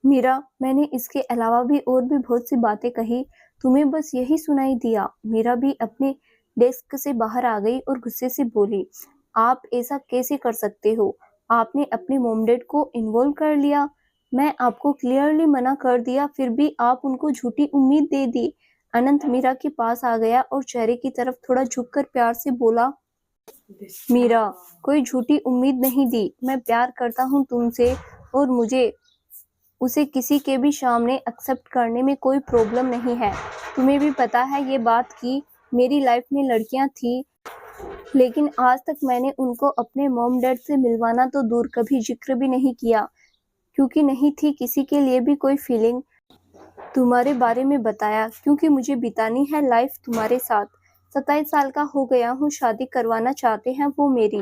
मीरा मैंने इसके अलावा भी और भी बहुत सी बातें कही, तुम्हें बस यही सुनाई दिया? मीरा भी अपने डेस्क से बाहर आ गई और गुस्से से बोली, आप ऐसा कैसे कर सकते हो? आपने अपने मॉम डैड को इन्वॉल्व कर लिया। मैं आपको क्लियरली मना कर दिया, फिर भी आप उनको झूठी उम्मीद दे दी। अनंत मीरा के पास आ गया और चेहरे की तरफ थोड़ा झुककर प्यार से बोला, मीरा कोई झूठी उम्मीद नहीं दी, मैं प्यार करता हूँ तुमसे और मुझे उसे किसी के भी सामने एक्सेप्ट करने में कोई प्रॉब्लम नहीं है। तुम्हें भी पता है ये बात कि मेरी लाइफ में लड़कियां थी, लेकिन आज तक मैंने उनको अपने मॉम डैड से मिलवाना तो दूर, कभी जिक्र भी नहीं किया, क्योंकि नहीं थी किसी के लिए भी कोई फीलिंग तुम्हारे बारे में बताया, क्योंकि मुझे बितानी है लाइफ तुम्हारे साथ। 27 साल का हो गया हूँ, शादी करवाना चाहते हैं वो मेरी।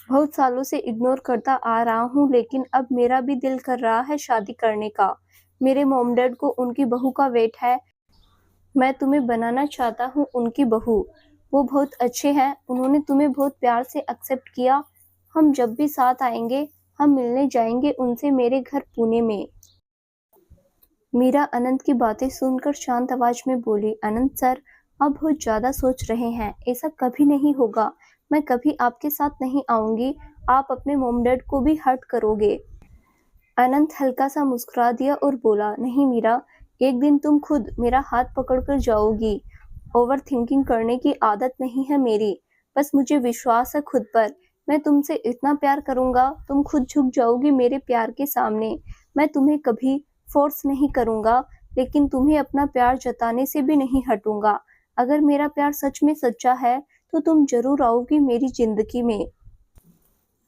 बहुत सालों से इग्नोर करता आ रहा हूँ, लेकिन अब मेरा भी दिल कर रहा है शादी करने का। मेरे मॉम डैड को उनकी बहू का वेट है। मैं तुम्हें बनाना चाहता हूँ उनकी बहू। वो बहुत अच्छे हैं, उन्होंने तुम्हें बहुत प्यार से एक्सेप्ट किया। हम जब भी साथ आएंगे, हम मिलने जाएंगे उनसे मेरे घर पुणे में। मीरा अनंत की बातें सुनकर शांत आवाज में बोली, अनंत सर, आप बहुत ज्यादा सोच रहे हैं। ऐसा कभी नहीं होगा। मैं कभी आपके साथ नहीं आऊंगी। आप अपने मॉम डैड को भी हर्ट करोगे। अनंत हल्का सा मुस्कुरा दिया और बोला, नहीं मीरा, एक दिन तुम खुद मेरा हाथ पकड़कर जाओगी। ओवर थिंकिंग करने की आदत नहीं है मेरी। बस मुझे विश्वास है खुद पर। मैं तुमसे इतना प्यार करूंगा, तुम खुद झुक जाओगी मेरे प्यार के सामने। मैं तुम्हें कभी फोर्स नहीं करूंगा, लेकिन तुम्हें अपना प्यार जताने से भी नहीं हटूंगा। अगर मेरा प्यार सच में सच्चा है, तो तुम जरूर आओगी मेरी जिंदगी में।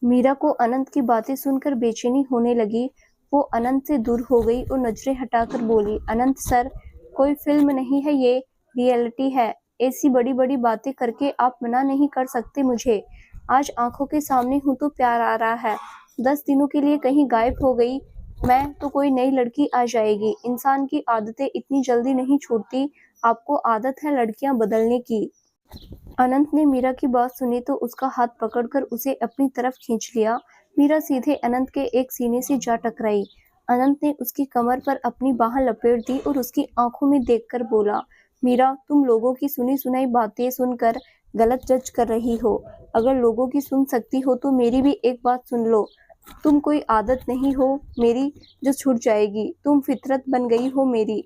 मीरा को अनंत की बातें सुनकर बेचैनी होने लगी। वो अनंत से दूर हो गई और नजरें हटाकर बोली, अनंत सर, कोई फिल्म नहीं है ये, रियलिटी है। ऐसी बड़ी बड़ी बातें करके आप मना नहीं कर सकते मुझे। आज आंखों के सामने हूं तो प्यार आ रहा है। 10 दिनों के लिए कहीं गायब हो गई मैं तो कोई नई लड़की आ जाएगी। इंसान की आदतें इतनी जल्दी नहीं छूटती। आपको आदत है लड़कियां बदलने की। अनंत ने मीरा की बात सुनी तो उसका हाथ पकड़कर उसे अपनी तरफ खींच लिया। मीरा सीधे अनंत के एक सीने से जा टकराई। अनंत ने उसकी कमर पर अपनी बाह लपेट दी और उसकी आंखों में देखकर बोला, मीरा, तुम लोगों की सुनी सुनाई बातें सुनकर गलत जज कर रही हो। अगर लोगों की सुन सकती हो तो मेरी भी एक बात सुन लो। तुम कोई आदत नहीं हो मेरी जो छूट जाएगी। तुम फितरत बन गई हो मेरी।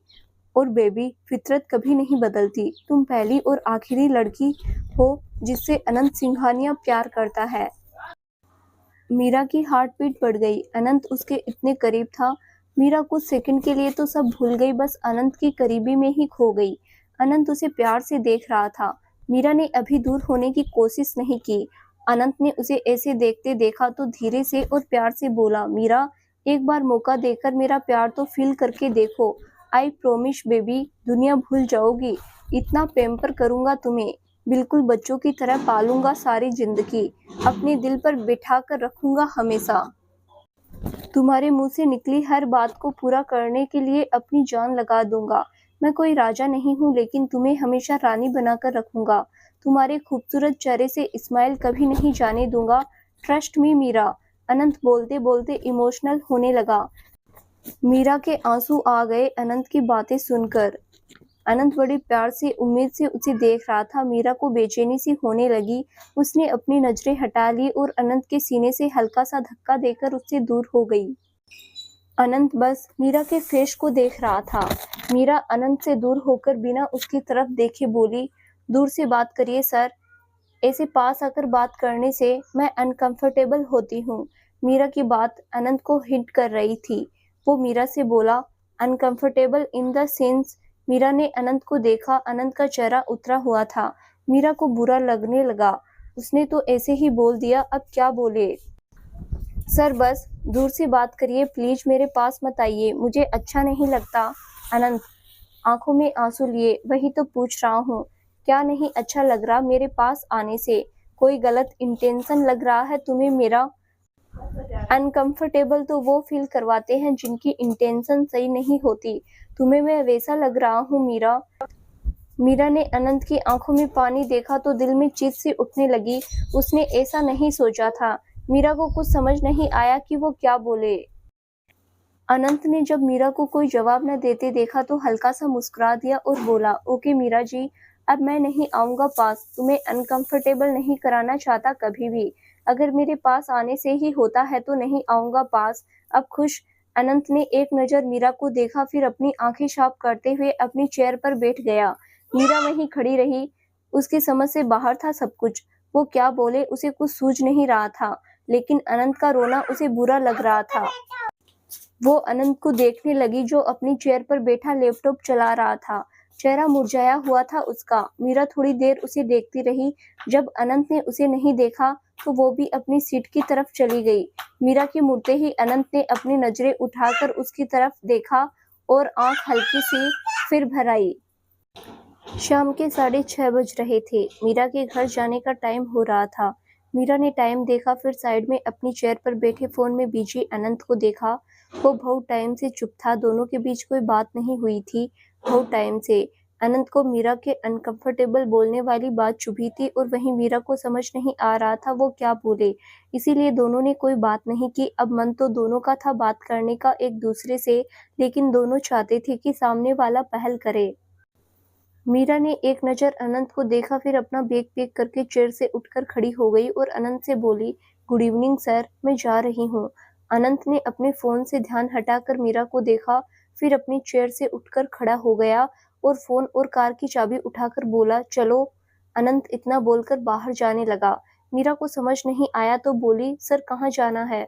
और बेबी, फितरत कभी नहीं बदलती। तुम पहली और आखिरी लड़की हो जिससे अनंत सिंघानिया प्यार करता है। मीरा की हार्ट बीट बढ़ गई। अनंत उसके इतने करीब था। मीरा कुछ सेकंड के लिए तो सब भूल गई, बस अनंत की करीबी में ही खो गई। अनंत उसे प्यार से देख रहा था। मीरा ने अभी दूर होने की कोशिश नहीं की। अनंत ने उसे ऐसे देखते देखा तो धीरे से और प्यार से बोला, मीरा, एक बार मौका देकर मेरा प्यार तो फील करके देखो। आई प्रोमिस बेबी, दुनिया भूल जाओगी। इतना पैम्पर करूंगा तुम्हें, बिल्कुल बच्चों की तरह पालूंगा सारी जिंदगी। अपने दिल पर बिठा कर रखूंगा हमेशा। तुम्हारे मुंह से निकली हर बात को पूरा करने के लिए अपनी जान लगा दूंगा। मैं कोई राजा नहीं हूँ, लेकिन तुम्हें हमेशा रानी बनाकर रखूंगा। तुम्हारे खूबसूरत चेहरे से स्माइल कभी नहीं जाने दूंगा। Trust me Meera. अनंत बोलते बोलते इमोशनल होने लगा। मीरा के आंसू आ गए अनंत की बातें सुनकर। अनंत बड़े प्यार से उम्मीद से उसे देख रहा था। मीरा को बेचैनी सी होने लगी। उसने अपनी नजरें हटा ली और अनंत के सीने से हल्का सा धक्का देकर उससे दूर हो गई। अनंत बस मीरा के फेस को देख रहा था। मीरा अनंत से दूर होकर बिना उसकी तरफ देखे बोली, दूर से बात करिए सर। ऐसे पास आकर बात करने से मैं अनकंफर्टेबल होती हूँ। मीरा की बात अनंत को हिट कर रही थी। वो मीरा से बोला, uncomfortable in the sense. Meera ने अनंत को देखा। अनंत का चेहरा उतरा हुआ था। मीरा को बुरा लगने लगा। उसने तो ऐसे ही बोल दिया, अब क्या बोले। सर, बस दूर से बात करिए प्लीज, मेरे पास मत आइए, मुझे अच्छा नहीं लगता। अनंत आंखों में आंसू लिए, वही तो पूछ रहा हूँ, क्या नहीं अच्छा लग रहा मेरे पास आने से? कोई गलत इंटेंशन लग रहा है तुम्हें मेरा? अनकंफर्टेबल तो वो फील करवाते हैं जिनकी इंटेंशन सही नहीं होती। तुम्हें मैं वैसा लग रहा हूँ मीरा? मीरा ने अनंत की आंखों में पानी देखा तो दिल में चीख सी उठने लगी। उसने ऐसा नहीं सोचा था। मीरा को कुछ समझ नहीं आया कि वो क्या बोले। अनंत ने जब मीरा को कोई जवाब न देते देखा तो हल्का सा मुस्कुरा दिया और बोला, ओके मीरा जी, अब मैं नहीं आऊंगा पास। तुम्हें अनकंफर्टेबल नहीं कराना चाहता कभी भी। अगर मेरे पास आने से ही होता है तो नहीं आऊंगा पास। अब खुश? अनंत ने एक नजर मीरा को देखा, फिर अपनी आंखें साफ करते हुए अपनी चेयर पर बैठ गया। मीरा वहीं खड़ी रही। उसकी समझ से बाहर था सब कुछ। वो क्या बोले उसे कुछ सूझ नहीं रहा था, लेकिन अनंत का रोना उसे बुरा लग रहा था। वो अनंत को देखने लगी जो अपनी चेयर पर बैठा लैपटॉप चला रहा था। चेहरा मुरझाया हुआ था उसका। मीरा थोड़ी देर उसे देखती रही। जब अनंत ने उसे नहीं देखा तो वो भी अपनी सीट की तरफ चली गई। मीरा के मुड़ते ही अनंत ने अपनी नजरें उठाकर उसकी तरफ देखा और आंख हल्की सी फिर भर आई। शाम के 6:30 बज रहे थे। मीरा के घर जाने का टाइम हो रहा था। मीरा ने टाइम देखा, फिर साइड में अपनी चेयर पर बैठे फोन में बिजी अनंत को देखा। वो बहुत टाइम से चुप था, दोनों के बीच कोई बात नहीं हुई थी बहुत टाइम से। अनंत को मीरा के अनकंफर्टेबल बोलने वाली बात चुभी थी और वहीं मीरा को समझ नहीं आ रहा था वो क्या बोले, इसीलिए दोनों ने कोई बात नहीं की। अब मन तो दोनों का था बात करने का एक दूसरे से, लेकिन दोनों चाहते थे कि सामने वाला पहल करे। मीरा ने एक नज़र अनंत को देखा, फिर अपना बैग पैक करके चेयर से उठकर खड़ी हो गई और अनंत से बोली, गुड इवनिंग सर, मैं जा रही हूँ। अनंत ने अपने फ़ोन से ध्यान हटाकर मीरा को देखा, फिर अपनी चेयर से उठकर खड़ा हो गया और फ़ोन और कार की चाबी उठाकर बोला, चलो। अनंत इतना बोलकर बाहर जाने लगा। मीरा को समझ नहीं आया तो बोली, सर कहाँ जाना है?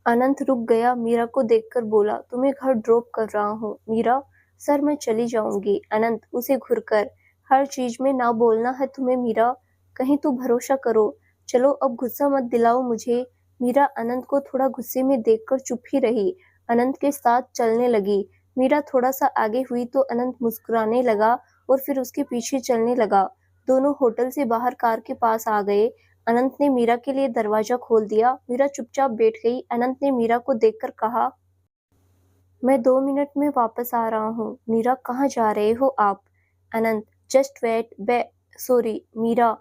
अनंत रुक गया, मीरा को देखकर बोला, तुम्हें घर ड्रॉप कर रहा हूँ। मीरा, सर मैं चली जाऊंगी। अनंत उसे घूरकर, हर चीज में ना बोलना है तुम्हें मीरा, कहीं तू भरोसा करो। चलो अब गुस्सा मत दिलाओ मुझे। मीरा अनंत को थोड़ा गुस्से में देखकर चुप ही रही, अनंत के साथ चलने लगी। मीरा थोड़ा सा आगे हुई तो अनंत मुस्कुराने लगा और फिर उसके पीछे चलने लगा। दोनों होटल से बाहर कार के पास आ गए। अनंत ने मीरा के लिए दरवाजा खोल दिया। मीरा चुपचाप बैठ गई। अनंत ने मीरा को देखकर कहा, मैं 2 मिनट में वापस आ रहा हूँ। मीरा, कहाँ जा रहे हो आप? अनंत, जस्ट वेट सॉरी मीरा।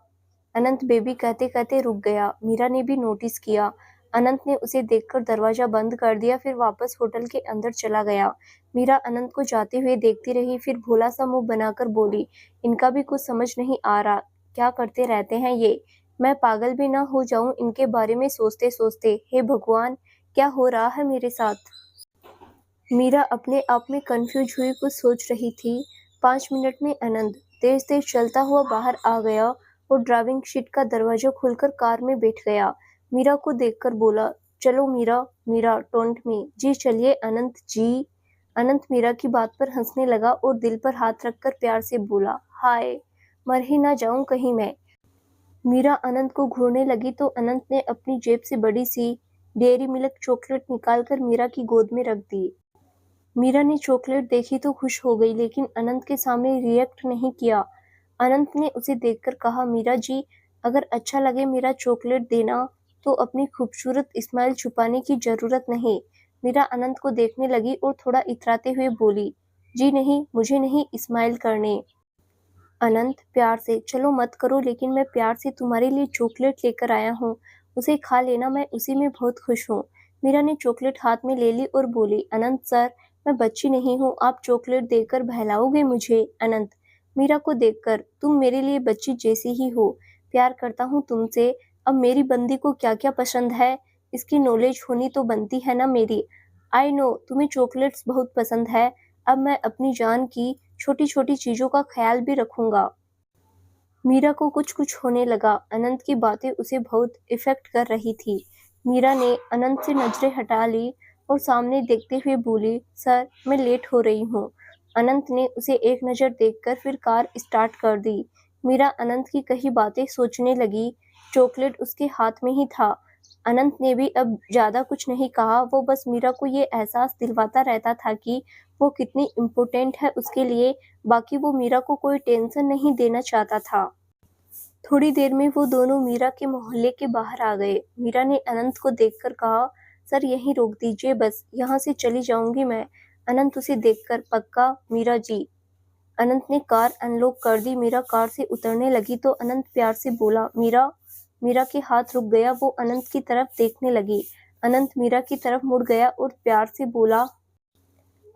अनंत बेबी कहते कहते रुक गया। मीरा ने भी नोटिस किया। अनंत ने उसे देखकर दरवाजा बंद कर दिया, फिर वापस होटल के अंदर चला गया। मीरा अनंत को जाते हुए देखती रही, फिर भोला सा मुंह बनाकर बोली, इनका भी कुछ समझ नहीं आ रहा, क्या करते रहते हैं ये। मैं पागल भी ना हो जाऊं इनके बारे में सोचते सोचते। हे भगवान, क्या हो रहा है मेरे साथ? मीरा अपने आप में कंफ्यूज हुई कुछ सोच रही थी। 5 मिनट में अनंत तेज तेज चलता हुआ बाहर आ गया और ड्राइविंग सीट का दरवाजा खोलकर कार में बैठ गया। मीरा को देखकर बोला, चलो मीरा। मीरा टोंट में, जी चलिए अनंत जी। अनंत मीरा की बात पर हंसने लगा और दिल पर हाथ रखकर प्यार से बोला, हाय, मर ही ना जाऊं कहीं मैं। मीरा अनंत को घूरने लगी तो अनंत ने अपनी जेब से बड़ी सी डेयरी मिल्क चॉकलेट निकालकर मीरा की गोद में रख दी। मीरा ने चॉकलेट देखी तो खुश हो गई, लेकिन अनंत के सामने रिएक्ट नहीं किया। अनंत ने उसे देखकर कहा, मीरा जी, अगर अच्छा लगे मेरा चॉकलेट देना, तो अपनी खूबसूरत स्माइल छुपाने की जरूरत नहीं। मीरा अनंत को देखने लगी और थोड़ा इतराते हुए बोली, जी नहीं, मुझे नहीं स्माइल करने। अनंत प्यार से, चलो मत करो, लेकिन मैं प्यार से तुम्हारे लिए चॉकलेट लेकर आया हूँ, उसे खा लेना, मैं उसी में बहुत खुश हूँ। मीरा ने चॉकलेट हाथ में ले ली और बोली, अनंत सर, मैं बच्ची नहीं हूँ, आप चॉकलेट देकर बहलाओगे मुझे? अनंत मीरा को देखकर, तुम मेरे लिए बच्ची जैसी ही हो, प्यार करता हूँ तुमसे। अब मेरी बंदी को क्या क्या पसंद है, इसकी नॉलेज होनी तो बनती है ना मेरी। आई नो तुम्हें चॉकलेट्स बहुत पसंद है, अब मैं अपनी जान की छोटी छोटी चीजों का ख्याल भी रखूंगा। मीरा को कुछ कुछ होने लगा। अनंत की बातें उसे बहुत इफेक्ट कर रही थी। मीरा ने अनंत से नजरें हटा ली और सामने देखते हुए बोली, सर मैं लेट हो रही हूँ। अनंत ने उसे एक नज़र देखकर फिर कार स्टार्ट कर दी। मीरा अनंत की कही बातें सोचने लगी। चॉकलेट उसके हाथ में ही था। अनंत ने भी अब ज्यादा कुछ नहीं कहा, वो बस मीरा को ये एहसास दिलवाता रहता था कि वो कितनी इम्पोर्टेंट है उसके लिए। बाकी वो मीरा को कोई टेंशन नहीं देना चाहता था। थोड़ी देर में वो दोनों मीरा के मोहल्ले के बाहर आ गए। मीरा ने अनंत को देखकर कहा, सर यहीं रोक दीजिए, बस यहाँ से चली जाऊंगी मैं। अनंत उसे देखकर, पक्का मीरा जी? अनंत ने कार अनलॉक कर दी। मीरा कार से उतरने लगी तो अनंत प्यार से बोला, मीरा। मीरा के हाथ रुक गया, वो अनंत की तरफ देखने लगी। अनंत मीरा की तरफ मुड़ गया और प्यार से बोला,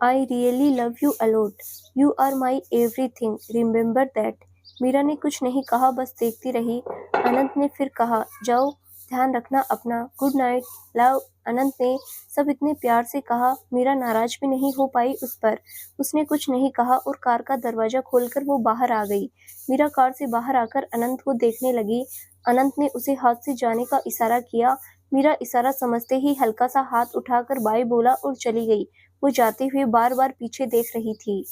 I really love you a lot, you are my everything, remember that. Meera ने कुछ नहीं कहा, बस देखती रही। अनंत ने फिर कहा, जाओ, ध्यान रखना अपना, गुड नाइट, लव। अनंत ने सब इतने प्यार से कहा, मीरा नाराज भी नहीं हो पाई उस पर। उसने कुछ नहीं कहा और कार का दरवाजा खोलकर वो बाहर आ गई। मीरा कार से बाहर आकर अनंत को देखने लगी। अनंत ने उसे हाथ से जाने का इशारा किया। मीरा इशारा समझते ही हल्का सा हाथ उठाकर बाय बोला और चली गई। वो जाते हुए बार बार पीछे देख रही थी।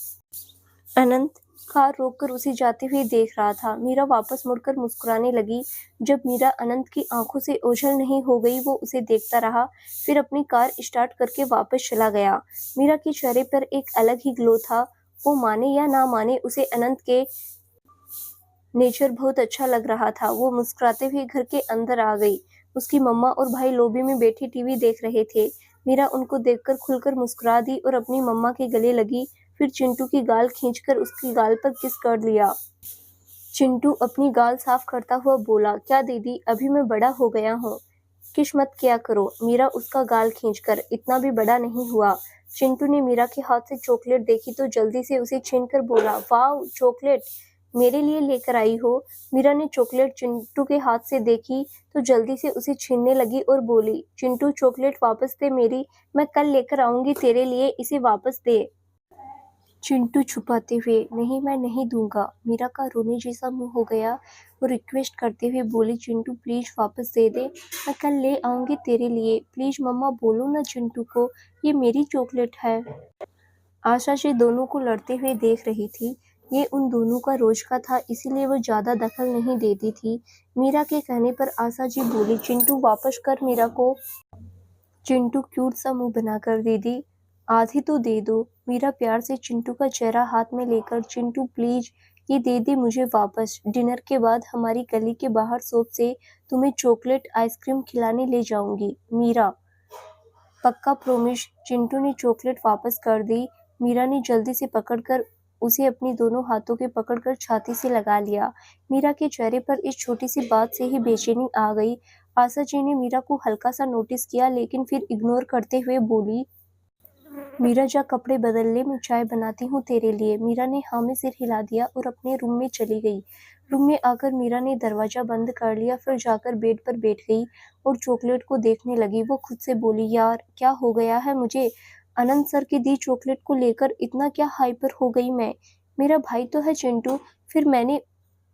अनंत कार रोककर उसे जाते हुए देख रहा था। मीरा वापस मुड़कर मुस्कुराने लगी। जब मीरा अनंत की आंखों से ओझल नहीं हो गई, वो उसे देखता रहा, फिर अपनी कार स्टार्ट करके वापस चला गया। मीरा के चेहरे पर एक अलग ही ग्लो था। वो माने या ना माने, उसे अनंत के नेचर बहुत अच्छा लग रहा था। वो मुस्कुराते हुए घर के अंदर आ गई। उसकी मम्मा और भाई लॉबी में बैठे टीवी देख रहे थे। मीरा उनको देखकर खुलकर मुस्कुरा दी और अपनी मम्मा के गले लगी। फिर चिंटू की गाल खींचकर उसकी गाल पर किस कर लिया। चिंटू अपनी गाल साफ करता हुआ बोला, क्या दीदी, अभी मैं बड़ा हो गया हूँ। किस मत किया करो। मीरा उसका गाल खींचकर, इतना भी बड़ा नहीं हुआ। चिंटू ने मीरा के हाथ से चॉकलेट देखी तो जल्दी से उसे छीनकर बोला, वाह, चॉकलेट मेरे लिए लेकर आई हो। मीरा ने चॉकलेट चिंटू के हाथ से देखी तो जल्दी से उसे छीनने लगी और बोली, चिंटू, चॉकलेट वापस दे मेरी, मैं कल लेकर आऊंगी तेरे लिए, इसे वापस दे। चिंटू छुपाते हुए, नहीं, मैं नहीं दूंगा। मीरा का रोने जैसा मुंह हो गया। वो रिक्वेस्ट करते हुए बोली, चिंटू प्लीज वापस दे दे, मैं कल ले आऊंगी तेरे लिए, प्लीज मम्मा बोलो ना चिंटू को, ये मेरी चॉकलेट है। आशा जी दोनों को लड़ते हुए देख रही थी। ये उन दोनों का रोज का था, इसीलिए वो ज्यादा दखल नहीं देती थी। मीरा के कहने पर आशा जी बोली, चिंटू वापस कर मीरा को। चिंटू क्यूट सा मुंह बनाकर, दीदी आधी तो दे दो। मीरा प्यार से चिंटू का चेहरा हाथ में लेकर, चिंटू प्लीज ये दे दे मुझे वापस। डिनर के बाद हमारी गली के बाहर शॉप से तुम्हें चॉकलेट आइसक्रीम खिलाने ले जाऊंगी। मीरा, पक्का प्रॉमिस। चिंटू ने चॉकलेट वापस कर दी। मीरा ने जल्दी से पकड़कर उसे अपनी दोनों हाथों के पकड़कर छाती से लगा लिया। मीरा के चेहरे पर इस छोटी सी बात से ही बेचैनी आ गई। आशा जी ने मीरा को हल्का सा नोटिस किया, लेकिन फिर इग्नोर करते हुए बोली, मीरा जा कपड़े बदल ले, मैं चाय बनाती हूँ तेरे लिए। मीरा ने हाँ में सिर हिला दिया और अपने रूम में चली गई। रूम में आकर मीरा ने दरवाजा बंद कर लिया, फिर जाकर बेड पर बैठ गई और चॉकलेट को देखने लगी। वो खुद से बोली, यार क्या हो गया है मुझे, अनंत सर की दी चॉकलेट को लेकर इतना क्या हाइपर हो गई मैं। मेरा भाई तो है चिंटू, फिर मैंने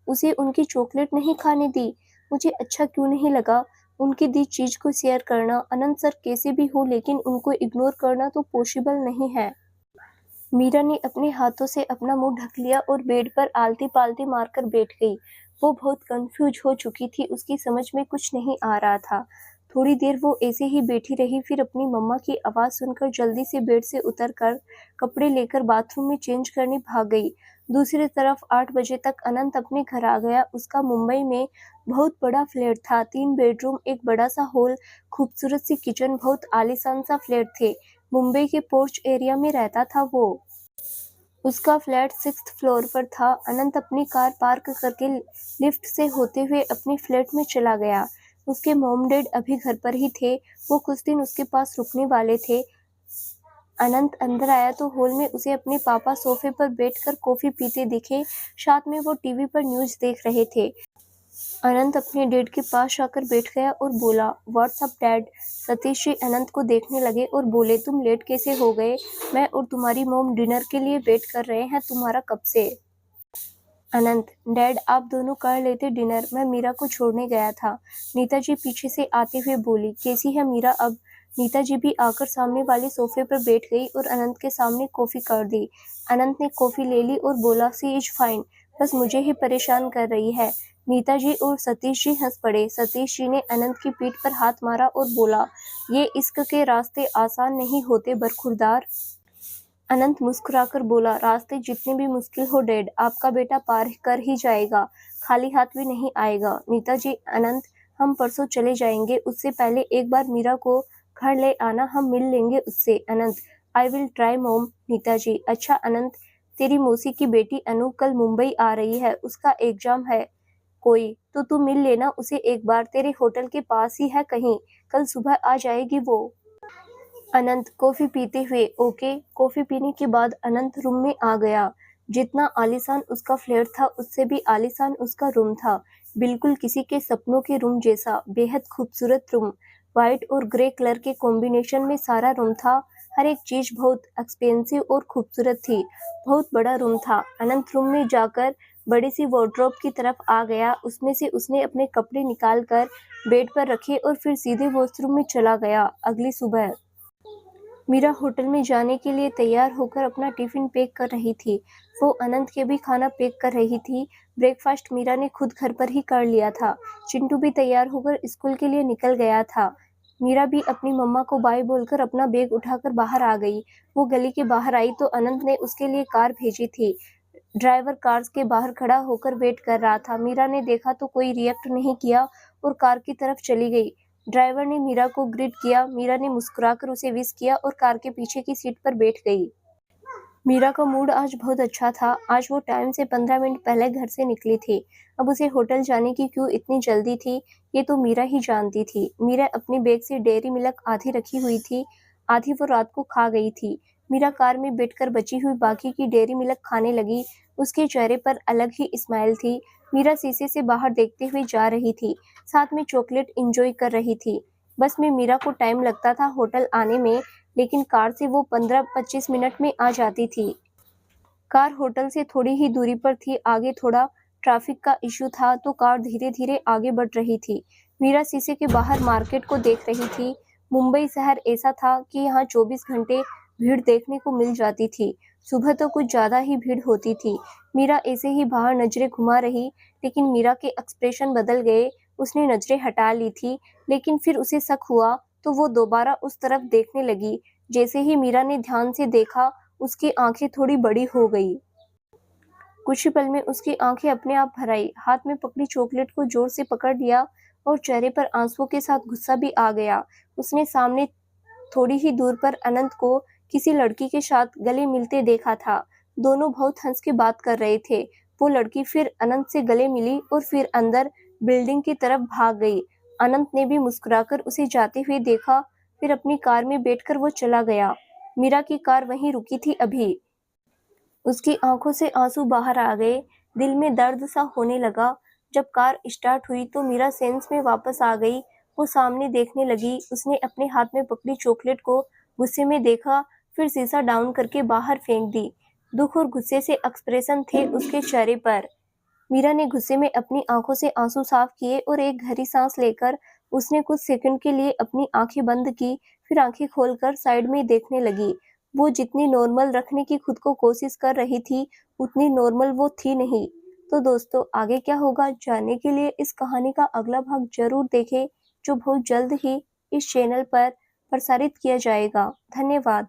उसे उनकी चॉकलेट नहीं खाने दी। मुझे अच्छा क्यों नहीं लगा उनकी दी चीज को शेयर करना। अनंत सर कैसे भी हो, लेकिन उनको इग्नोर करना तो पॉसिबल नहीं है। मीरा ने अपने हाथों से अपना मुंह ढक लिया और बेड पर आलती पालती मारकर बैठ गई। वो बहुत कंफ्यूज हो चुकी थी, उसकी समझ में कुछ नहीं आ रहा था। थोड़ी देर वो ऐसे ही बैठी रही, फिर अपनी मम्मा की आवाज सुनकर जल्दी से बेड से उतरकर कपड़े लेकर बाथरूम में चेंज करने भाग गई। दूसरी तरफ 8 बजे तक अनंत अपने घर आ गया। उसका मुंबई में बहुत बड़ा फ्लैट था, 3 बेडरूम, एक बड़ा सा हॉल, खूबसूरत सी किचन, बहुत आलीशान सा फ्लैट थे। मुंबई के पोर्च एरिया में रहता था वो। उसका फ्लैट 6th फ्लोर पर था। अनंत अपनी कार पार्क करके लिफ्ट से होते हुए अपने फ्लैट में चला गया। उसके मॉम डैड अभी घर पर ही थे, वो कुछ दिन उसके पास रुकने वाले थे। अनंत अंदर आया तो हॉल में उसे अपने पापा सोफे पर बैठकर कॉफी पीते दिखे, साथ में वो टीवी पर न्यूज देख रहे थे। अनंत अपने डैड के पास आकर बैठ गया और बोला, what's up dad. Satish ji अनंत को देखने लगे और बोले, तुम लेट कैसे हो गए, मैं और तुम्हारी मॉम डिनर के लिए वेट कर रहे हैं तुम्हारा कब से। अनंत, डैड आप दोनों कर लेते डिनर, मैं मीरा को छोड़ने गया था। नीता जी पीछे से आते हुए बोली, कैसी है मीरा अब। नीता जी भी आकर सामने वाले सोफे पर बैठ गई और अनंत के सामने कॉफी कर दी। अनंत ने कॉफी ले ली और बोला, सी इज फाइन, बस मुझे ही परेशान कर रही है। नीता जी और सतीश जी हंस पड़े। सतीश जी ने अनंत की पीठ पर हाथ मारा और बोला, ये इश्क के रास्ते आसान नहीं होते बरखुरदार। अनंत मुस्कुराकर बोला, रास्ते जितने भी मुश्किल हो डैड, आपका बेटा पार कर ही जाएगा, खाली हाथ भी नहीं आएगा। नीता जी, अनंत, हम परसों चले जाएंगे, उससे पहले एक बार मीरा को घर ले आना, हम मिल लेंगे उससे। Anant, I will try mom. Nita ji, अच्छा अनंत, तेरी मौसी की बेटी अनु कल मुंबई आ रही है, उसका एग्जाम है कोई, तो तू मिल लेना उसे एक बार, तेरे होटल के पास ही है कहीं, कल सुबह आ जाएगी वो। अनंत कॉफी पीते हुए, ओके। कॉफी पीने के बाद अनंत रूम में आ गया। जितना आलीशान उसका फ्लैट था, उससे भी आलीशान उसका रूम था। बिल्कुल किसी के सपनों के रूम जैसा, बेहद खूबसूरत रूम। व्हाइट और ग्रे कलर के कॉम्बिनेशन में सारा रूम था। हर एक चीज बहुत एक्सपेंसिव और खूबसूरत थी। बहुत बड़ा रूम था। अनंत रूम में जाकर बड़ी सी वार्डरोब की तरफ आ गया। उसमें से उसने अपने कपड़े निकाल कर बेड पर रखे और फिर सीधे वॉशरूम में चला गया। अगली सुबह मीरा होटल में जाने के लिए तैयार होकर अपना टिफिन पैक कर रही थी। वो अनंत के भी खाना पैक कर रही थी। ब्रेकफास्ट मीरा ने खुद घर पर ही कर लिया था। चिंटू भी तैयार होकर स्कूल के लिए निकल गया था। मीरा भी अपनी मम्मा को बाय बोलकर अपना बैग उठाकर बाहर आ गई। वो गली के बाहर आई तो अनंत ने उसके लिए कार भेजी थी। ड्राइवर कार के बाहर खड़ा होकर वेट कर रहा था। मीरा ने देखा तो कोई रिएक्ट नहीं किया और कार की तरफ चली गई। ड्राइवर ने मीरा को ग्रीट किया। मीरा ने मुस्कुराकर उसे विश किया और कार के पीछे की सीट पर बैठ गई। मीरा का मूड आज बहुत अच्छा था। आज वो टाइम से 15 मिनट पहले घर से निकली थी। अब उसे होटल जाने की क्यों इतनी जल्दी थी, ये तो मीरा ही जानती थी। मीरा अपनी बैग से डेयरी मिल्क आधी रखी हुई थी, आधी वो रात को खा गई थी। मीरा कार में बैठकर बची हुई बाकी की डेयरी मिल्क खाने लगी। उसके चेहरे पर अलग ही स्माइल थी। मीरा शीशे से बाहर देखते हुए जा रही थी, साथ में चॉकलेट इंजॉय कर रही थी। बस में मीरा को टाइम लगता था होटल आने में, लेकिन कार से वो 15-25 मिनट में आ जाती थी। कार होटल से थोड़ी ही दूरी पर थी। आगे थोड़ा ट्रैफिक का इश्यू था तो कार धीरे धीरे आगे बढ़ रही थी। मीरा शीशे के बाहर मार्केट को देख रही थी। मुंबई शहर ऐसा था कि यहाँ 24 घंटे भीड़ देखने को मिल जाती थी। सुबह तो कुछ ज्यादा ही भीड़ होती थी। मीरा ऐसे ही बाहर नजरें घुमा रही, लेकिन मीरा के एक्सप्रेशन बदल गए। उसने नजरें हटा ली थी, लेकिन फिर उसे शक हुआ तो वो दोबारा उस तरफ देखने लगी। जैसे ही मीरा ने ध्यान से देखा, उसकी आंखें थोड़ी बड़ी हो गई। कुछ ही पल में उसकी आंखें अपने आप भर आई। हाथ में पकड़ी चॉकलेट को जोर से पकड़ लिया और चेहरे पर आंसुओं के साथ गुस्सा भी आ गया। उसने सामने थोड़ी ही दूर पर अनंत को किसी लड़की के साथ गले मिलते देखा था। दोनों बहुत हंस के बात कर रहे थे। वो लड़की फिर अनंत से गले मिली और फिर अंदर बिल्डिंग की तरफ भाग गई। अनंत ने भी मुस्कुराकर उसे जाते हुए देखा, फिर अपनी कार में बैठकर वो चला गया। मीरा की कार वहीं रुकी थी अभी। उसकी आंखों से आंसू बाहर आ गए। दिल में दर्द सा होने लगा। जब कार स्टार्ट हुई तो मीरा सेंस में वापस आ गई। वो सामने देखने लगी। उसने अपने हाथ में पकड़ी चॉकलेट को गुस्से में देखा, फिर शीशा डाउन करके बाहर फेंक दी। दुख और गुस्से से एक्सप्रेशन थे उसके चेहरे पर। मीरा ने गुस्से में अपनी आंखों से आंसू साफ किए और एक गहरी सांस लेकर उसने कुछ सेकंड के लिए अपनी आंखें बंद की, फिर आंखें खोलकर साइड में देखने लगी। वो जितनी नॉर्मल रखने की खुद को कोशिश कर रही थी, उतनी नॉर्मल वो थी नहीं। तो दोस्तों, आगे क्या होगा जानने के लिए इस कहानी का अगला भाग जरूर देखें, जो बहुत जल्द ही इस चैनल पर प्रसारित किया जाएगा। धन्यवाद।